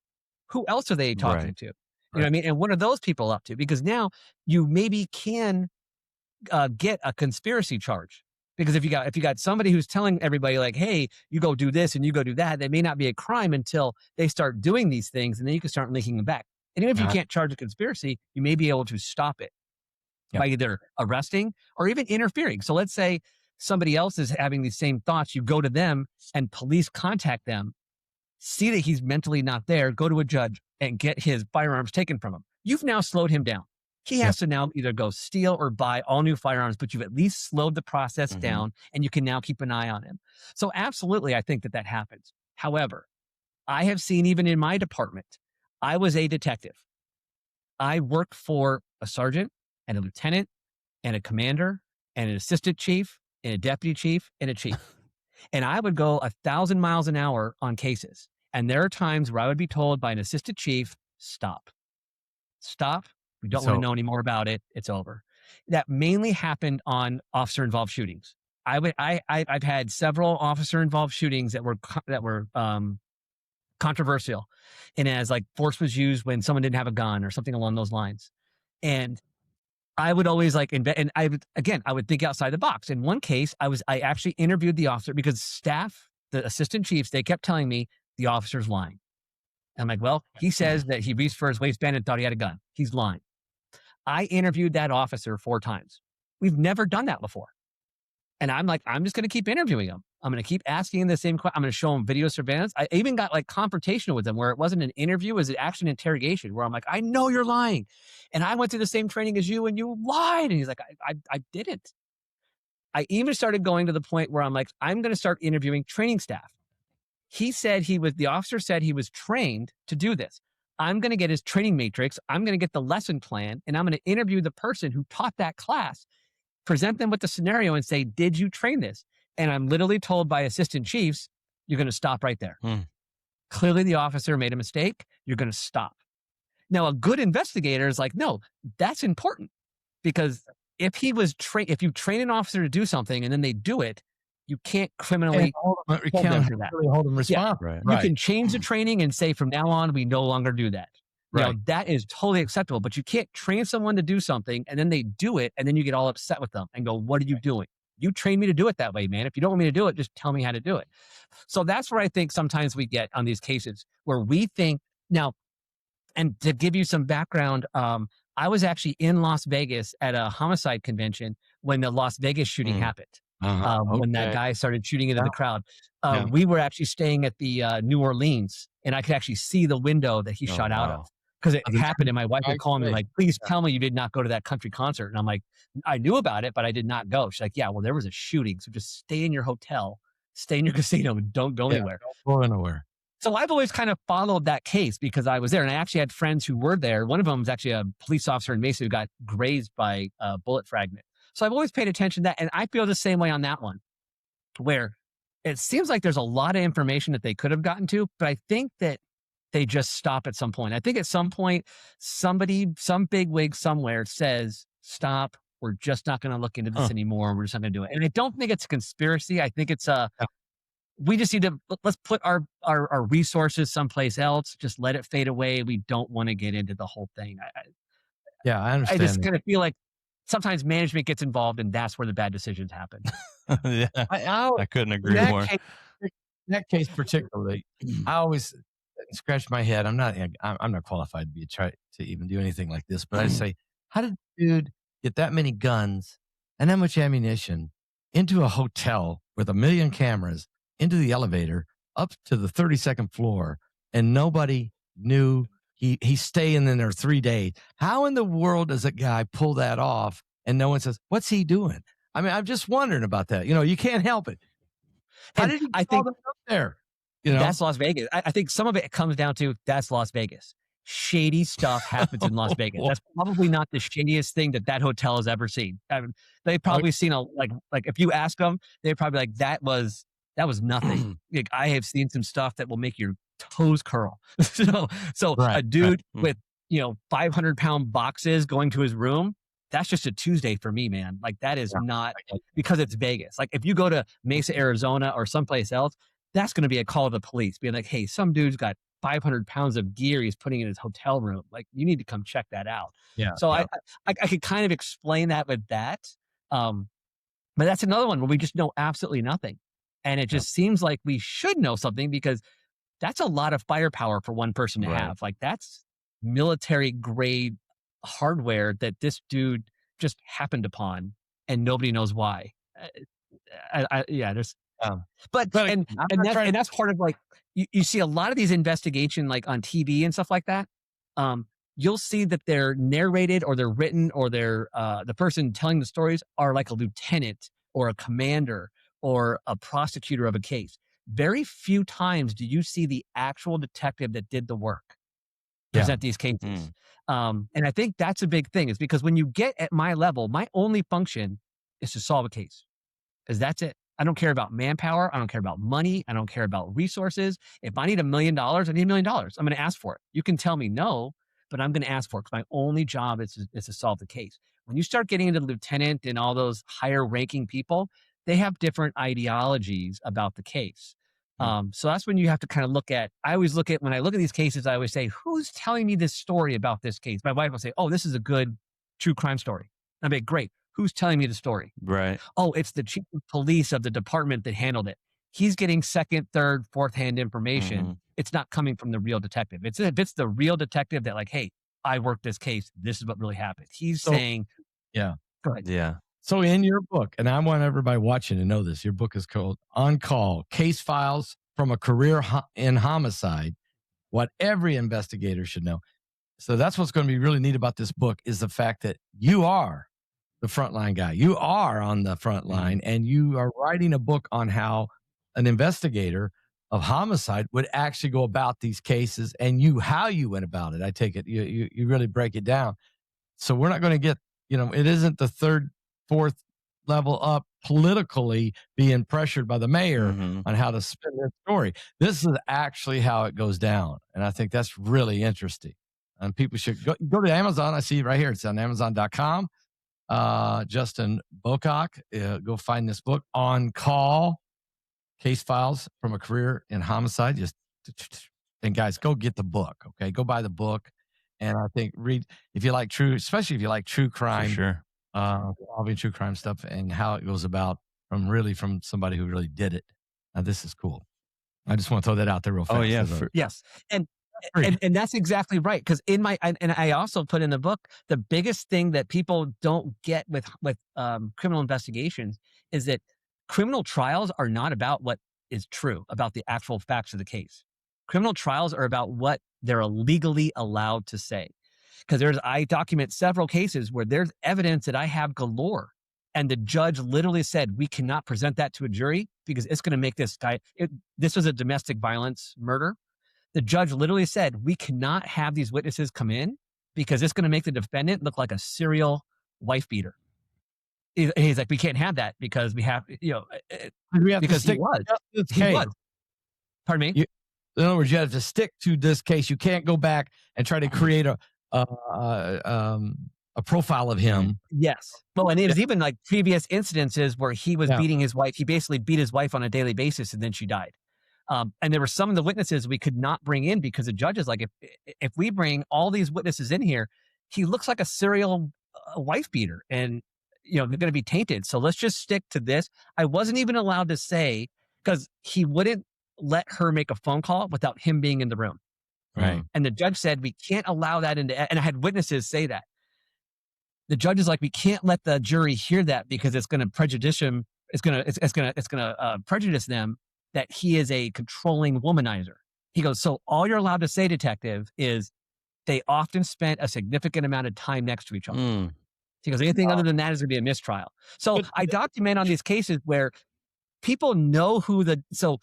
who else are they talking to? You know what I mean? And what are those people up to? Because now you maybe can get a conspiracy charge. Because if you got somebody who's telling everybody like, hey, you go do this and you go do that, that may not be a crime until they start doing these things, and then you can start linking them back. And even if you can't charge a conspiracy, you may be able to stop it by either arresting or even interfering. So let's say somebody else is having these same thoughts. You go to them and police contact them, see that he's mentally not there, go to a judge and get his firearms taken from him. You've now slowed him down. He has to now either go steal or buy all new firearms, but you've at least slowed the process down, and you can now keep an eye on him. So absolutely, I think that happens. However, I have seen, even in my department, I was a detective. I worked for a sergeant and a lieutenant and a commander and an assistant chief and a deputy chief and a chief. And I would go 1,000 miles an hour on cases. And there are times where I would be told by an assistant chief, stop. We don't want to know any more about it. It's over. That mainly happened on officer-involved shootings. I've had several officer-involved shootings that were controversial, and as like force was used when someone didn't have a gun or something along those lines. And I would always like I would think outside the box. In one case, I actually interviewed the officer because staff, the assistant chiefs, they kept telling me the officer's lying. I'm like, well, he says that he reached for his waistband and thought he had a gun. He's lying. I interviewed that officer 4 times. We've never done that before. And I'm like, I'm just going to keep interviewing him. I'm going to keep asking him the same question. I'm going to show him video surveillance. I even got like confrontational with him where it wasn't an interview, it was actually an interrogation where I'm like, I know you're lying. And I went through the same training as you and you lied. And he's like, I didn't. I even started going to the point where I'm like, I'm going to start interviewing training staff. The officer said he was trained to do this. I'm going to get his training matrix. I'm going to get the lesson plan, and I'm going to interview the person who taught that class, present them with the scenario and say, did you train this? And I'm literally told by assistant chiefs, you're going to stop right there. Clearly the officer made a mistake. You're going to stop. Now, a good investigator is like, no, that's important because if you train an officer to do something and then they do it, you can't criminally hold them Yeah. responsible. Right. You can change the training and say from now on we no longer do that. You know, Right. that is totally acceptable, but you can't train someone to do something and then they do it and then you get all upset with them and go, "What are you doing? You trained me to do it that way, man. If you don't want me to do it, just tell me how to do it." So that's where I think sometimes we get on these cases where we think now, and to give you some background, I was actually in Las Vegas at a homicide convention when the Las Vegas shooting happened. When that Okay. guy started shooting into the crowd. Yeah. We were actually staying at the New Orleans, and I could actually see the window that he Oh, shot out wow. of because it Oh, the happened. And my wife I would call me see. like, "Please tell me you did not go to that country concert." And I'm like, "I knew about it, but I did not go." She's like, "Yeah, well, there was a shooting, so just stay in your hotel, stay in your casino, and don't go anywhere." Don't go anywhere. So I've always kind of followed that case because I was there, and I actually had friends who were there. One of them was actually a police officer in Mesa who got grazed by a bullet fragment. So I've always paid attention to that, and I feel the same way on that one, where it seems like there's a lot of information that they could have gotten to, but I think that they just stop at some point. I think at some point, some bigwig somewhere says, "Stop. We're just not going to look into this anymore. We're just not going to do it." And I don't think it's a conspiracy. I think it's we just need to let's put our resources someplace else. Just let it fade away. We don't want to get into the whole thing. I I understand. just kind of feel like sometimes management gets involved, and that's where the bad decisions happen. Yeah, I couldn't agree more. That case particularly, I always scratch my head. I'm not qualified to even do anything like this, but I say, how did the dude get that many guns and that much ammunition into a hotel with 1 million cameras, into the elevator, up to the 32nd floor, and nobody knew he's staying in there 3 days? How in the world does a guy pull that off and no one says, "What's he doing?" I mean, I'm just wondering about that. You can't help it. How And did he I get all think that up there? that's Las Vegas. I think some of it comes down to that's Las Vegas. Shady stuff happens in Las Vegas. That's probably not the shadiest thing that hotel has ever seen. They've probably seen like if you ask them, they're probably like, that was nothing. Like, I have seen some stuff that will make your toes curl. so a dude with 500-pound boxes going to his room, that's just a Tuesday for me, man. Like, that is not, because it's Vegas. Like, if you go to Mesa, Arizona or someplace else, that's going to be a call to the police being like, "Hey, some dude's got 500 pounds of gear he's putting in his hotel room. Like, you need to come check that out." So I could kind of explain that with that. But that's another one where we just know absolutely nothing. And it just seems like we should know something, because that's a lot of firepower for one person to have. Like, that's military grade hardware that this dude just happened upon, and nobody knows why. There's, and that's part of, like, you see a lot of these investigations, like on TV and stuff like that. You'll see that they're narrated, or they're written, or they're the person telling the stories are like a lieutenant or a commander or a prosecutor of a case. Very few times do you see the actual detective that did the work present these cases. And I think that's a big thing, is because when you get at my level, my only function is to solve a case, because that's it. I don't care about manpower. I don't care about money. I don't care about resources. If I need $1 million, I need $1 million. I'm going to ask for it. You can tell me no, but I'm going to ask for it, because my only job is to solve the case. When you start getting into lieutenant and all those higher ranking people, they have different ideologies about the case. So that's when you have to kind of when I look at these cases, I always say, who's telling me this story about this case? My wife will say, "Oh, this is a good true crime story." I'll be like, "Great. Who's telling me the story?" Right. "Oh, it's the chief of police of the department that handled it. He's getting second, third, fourth hand information. It's not coming from the real detective. If it's the real detective that, like, hey, I worked this case. This is what really happened." He's saying, "Yeah, go ahead." Yeah. So in your book, and I want everybody watching to know this, your book is called On Call: Case Files from a Career in Homicide, What Every Investigator Should Know. So that's what's going to be really neat about this book, is the fact that you are the frontline guy. You are on the front line, and you are writing a book on how an investigator of homicide would actually go about these cases, and how you went about it. I take it you really break it down. So we're not going to get, it isn't the third, fourth level up politically being pressured by the mayor on how to spin their story. This is actually how it goes down. And I think that's really interesting. And people should go to Amazon. I see it right here. It's on Amazon.com. Justin Bocock. Go find this book, On Call, Case Files from a Career in Homicide. And guys, go get the book. Okay, go buy the book. And I think read if you like especially if you like true crime, For sure. involving true crime stuff and how it goes about from somebody who really did it. This is cool. I just want to throw that out there real fast. Oh yeah, yes, and that's exactly right. Because and I also put in the book, the biggest thing that people don't get with criminal investigations is that criminal trials are not about what is true about the actual facts of the case. Criminal trials are about what they're legally allowed to say. Because I document several cases where there's evidence that I have galore, and the judge literally said, we cannot present that to a jury because it's going to make this guy, this was a domestic violence murder. The judge literally said, we cannot have these witnesses come in because it's going to make the defendant look like a serial wife beater. He's like, we can't have that because we have, because he was. Pardon me? In other words, you have to stick to this case. You can't go back and try to create a profile of him. Yes. Well, and it was even like previous incidences where he was beating his wife. He basically beat his wife on a daily basis, and then she died. And there were some of the witnesses we could not bring in because the judge is like, if we bring all these witnesses in here, he looks like a serial wife beater, and they're going to be tainted. So let's just stick to this. I wasn't even allowed to say, because he wouldn't let her make a phone call without him being in the room. Right. And the judge said, we can't allow that and I had witnesses say that. The judge is like, we can't let the jury hear that because it's going to prejudice him. It's going to prejudice them that he is a controlling womanizer. He goes, so all you're allowed to say, detective, is they often spent a significant amount of time next to each other. He goes, anything other than that is going to be a mistrial. So I document on these cases where people know so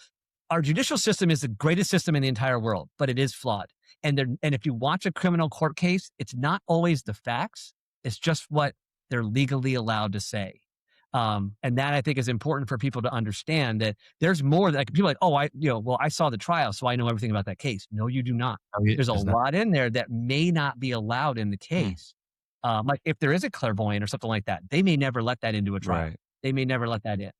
our judicial system is the greatest system in the entire world, but it is flawed. And if you watch a criminal court case, it's not always the facts. It's just what they're legally allowed to say. And that I think is important for people to understand that there's more. Like people are like, I saw the trial, so I know everything about that case. No, you do not. There's a lot in there that may not be allowed in the case. Like if there is a clairvoyant or something like that, they may never let that into a trial. Right. They may never let that in.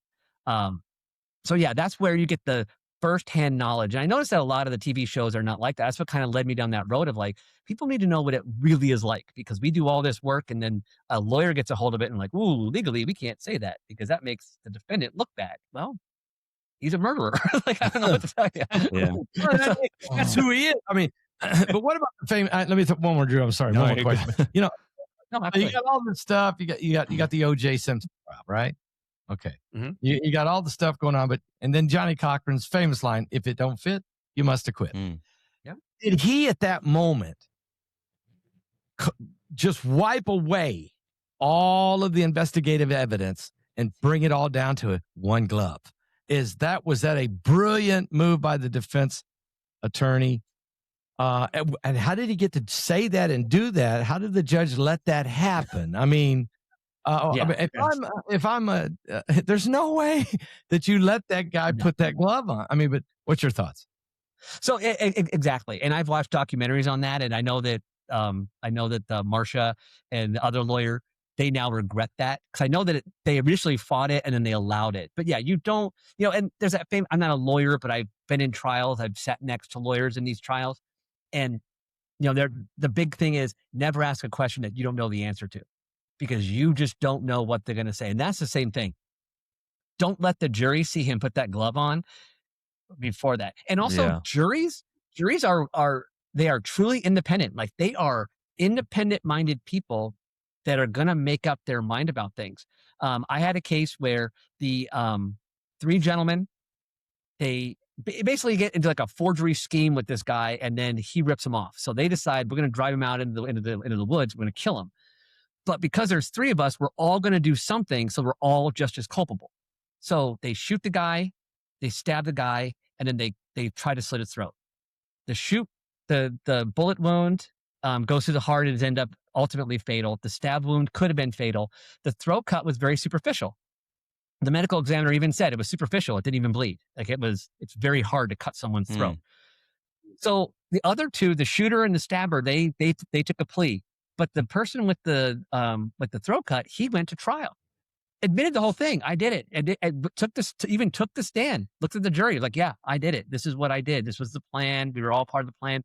So yeah, that's where you get the firsthand knowledge. And I noticed that a lot of the TV shows are not like that. That's what kind of led me down that road of like, people need to know what it really is like, because we do all this work and then a lawyer gets a hold of it and like, ooh, legally, we can't say that because that makes the defendant look bad. Well, he's a murderer. Like, I don't know what to tell you. Yeah. That's who he is. I mean, but what about the fame? Let me one more, Drew. I'm sorry. No, one more question. No, you got all this stuff. You got the O.J. Simpson trial, right? Okay. Mm-hmm. You got all the stuff going on, and then Johnny Cochran's famous line, if it don't fit, you must have quit. Yeah. Did he at that moment just wipe away all of the investigative evidence and bring it all down to one glove? Was that a brilliant move by the defense attorney? And how did he get to say that and do that? How did the judge let that happen? I mean, there's no way that you let that guy put that glove on. I mean, but what's your thoughts? So exactly. And I've watched documentaries on that, and I know that Marcia and the other lawyer, they now regret that, because I know that they initially fought it and then they allowed it. But yeah, you don't, and there's that I'm not a lawyer, but I've been in trials. I've sat next to lawyers in these trials, and the big thing is never ask a question that you don't know the answer to, because you just don't know what they're going to say. And that's the same thing. Don't let the jury see him put that glove on before that. And also juries are truly independent. Like, they are independent minded people that are going to make up their mind about things. I had a case where the three gentlemen, they basically get into like a forgery scheme with this guy, and then he rips them off. So they decide, we're going to drive him out into the woods. We're going to kill him. But because there's three of us, we're all going to do something, so we're all just as culpable. So they shoot the guy, they stab the guy, and then they try to slit his throat. The bullet wound goes through the heart and ends up ultimately fatal. The stab wound could have been fatal. The throat cut was very superficial. The medical examiner even said it was superficial. It didn't even bleed. Like, it's very hard to cut someone's throat. So the other two, the shooter and the stabber, they took a plea. But the person with the throat cut, he went to trial, admitted the whole thing. I did it, and took the stand, looked at the jury, like, yeah, I did it. This is what I did. This was the plan. We were all part of the plan.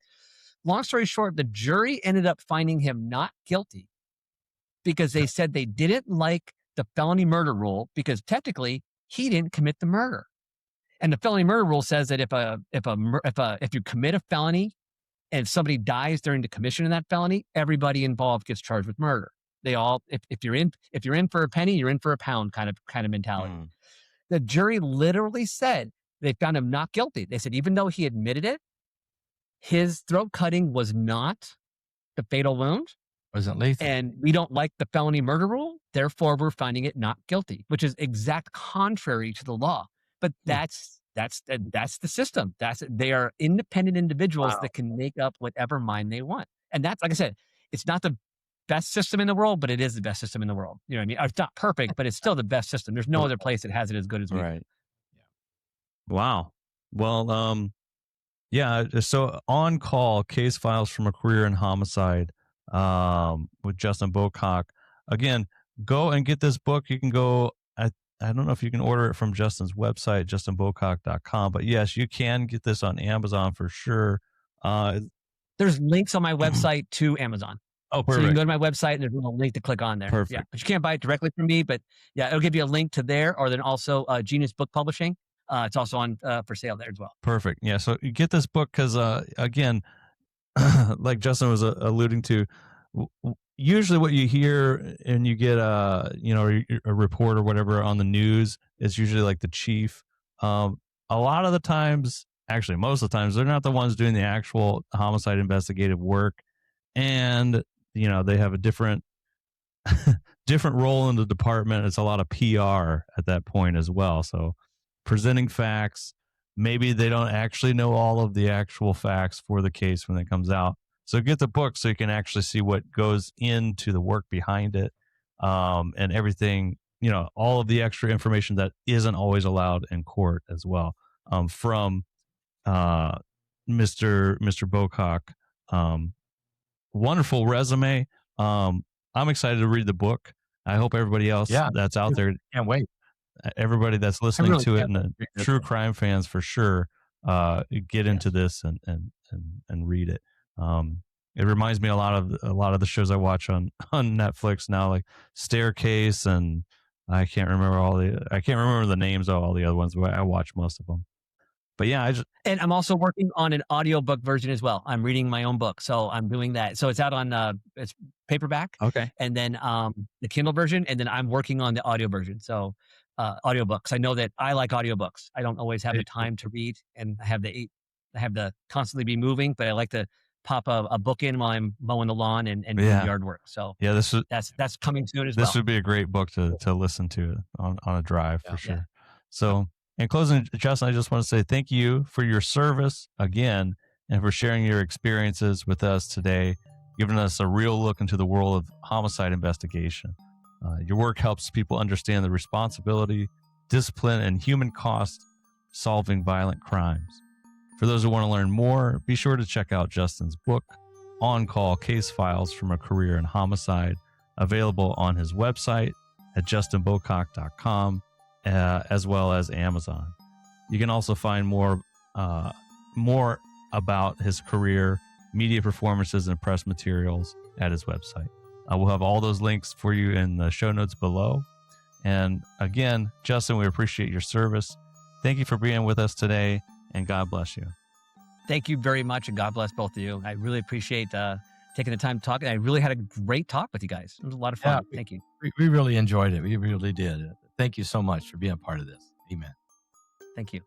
Long story short, the jury ended up finding him not guilty because they said they didn't like the felony murder rule because technically he didn't commit the murder. And the felony murder rule says that if you commit a felony and somebody dies during the commission of that felony, everybody involved gets charged with murder. They all, if you're in for a penny, you're in for a pound kind of mentality. The jury literally said they found him not guilty. They said even though he admitted it, his throat cutting was not the fatal wound. Wasn't lethal. And we don't like the felony murder rule. Therefore, we're finding it not guilty, which is exact contrary to the law. But that's the system. They are independent individuals that can make up whatever mind they want. And that's, like I said, it's not the best system in the world, but it is the best system in the world. You know what I mean? It's not perfect, but it's still the best system. There's no other place that has it as good as we do. Right. Wow. Well, yeah. So On Call, Case Files from a Career in Homicide, with Justin Bocock. Again, go and get this book. You can go, I don't know if you can order it from Justin's website, justinbocock.com, but yes, you can get this on Amazon for sure. There's links on my website to Amazon. Oh, perfect. So you can go to my website and there's a little link to click on there. Perfect. Yeah, but you can't buy it directly from me, but yeah, it'll give you a link to there, or then also Genius Book Publishing. It's also on for sale there as well. Perfect. Yeah. So you get this book because, again, like Justin was alluding to, usually what you hear and you get a report or whatever on the news is usually like the chief. A lot of the times, actually most of the times, they're not the ones doing the actual homicide investigative work, and they have a different role in the department. It's a lot of PR at that point as well. So presenting facts, maybe they don't actually know all of the actual facts for the case when it comes out. So get the book so you can actually see what goes into the work behind it, and everything, all of the extra information that isn't always allowed in court as well, from Mr. Bocock. Wonderful resume. I'm excited to read the book. I hope everybody else that's out there, Can't wait. everybody that's listening really to it, can't and the true crime fans for sure, get into this and read it. It reminds me a lot of the shows I watch on Netflix now, like Staircase, and I can't remember the names of all the other ones, but I watch most of them. But yeah, And I'm also working on an audiobook version as well. I'm reading my own book, so I'm doing that. So it's out on it's paperback, okay. and then the Kindle version, and then I'm working on the audio version. So audiobooks. I know that I like audiobooks. I don't always have the time to read, and I have the constantly be moving, but I like to pop a book in while I'm mowing the lawn and doing yard work. So yeah, that's coming soon as well. This would be a great book to listen to on a drive for sure. Yeah. So in closing, Justin, I just want to say thank you for your service again, and for sharing your experiences with us today, giving us a real look into the world of homicide investigation. Your work helps people understand the responsibility, discipline, and human cost solving violent crimes. For those who want to learn more, be sure to check out Justin's book, On Call, Case Files from a Career in Homicide, available on his website at justinbocock.com, as well as Amazon. You can also find more about his career, media performances, and press materials at his website. We'll have all those links for you in the show notes below. And again, Justin, we appreciate your service. Thank you for being with us today, and God bless you. Thank you very much, and God bless both of you. I really appreciate taking the time to talk. And I really had a great talk with you guys. It was a lot of fun. Thank you. We really enjoyed it. We really did. Thank you so much for being a part of this. Amen. Thank you.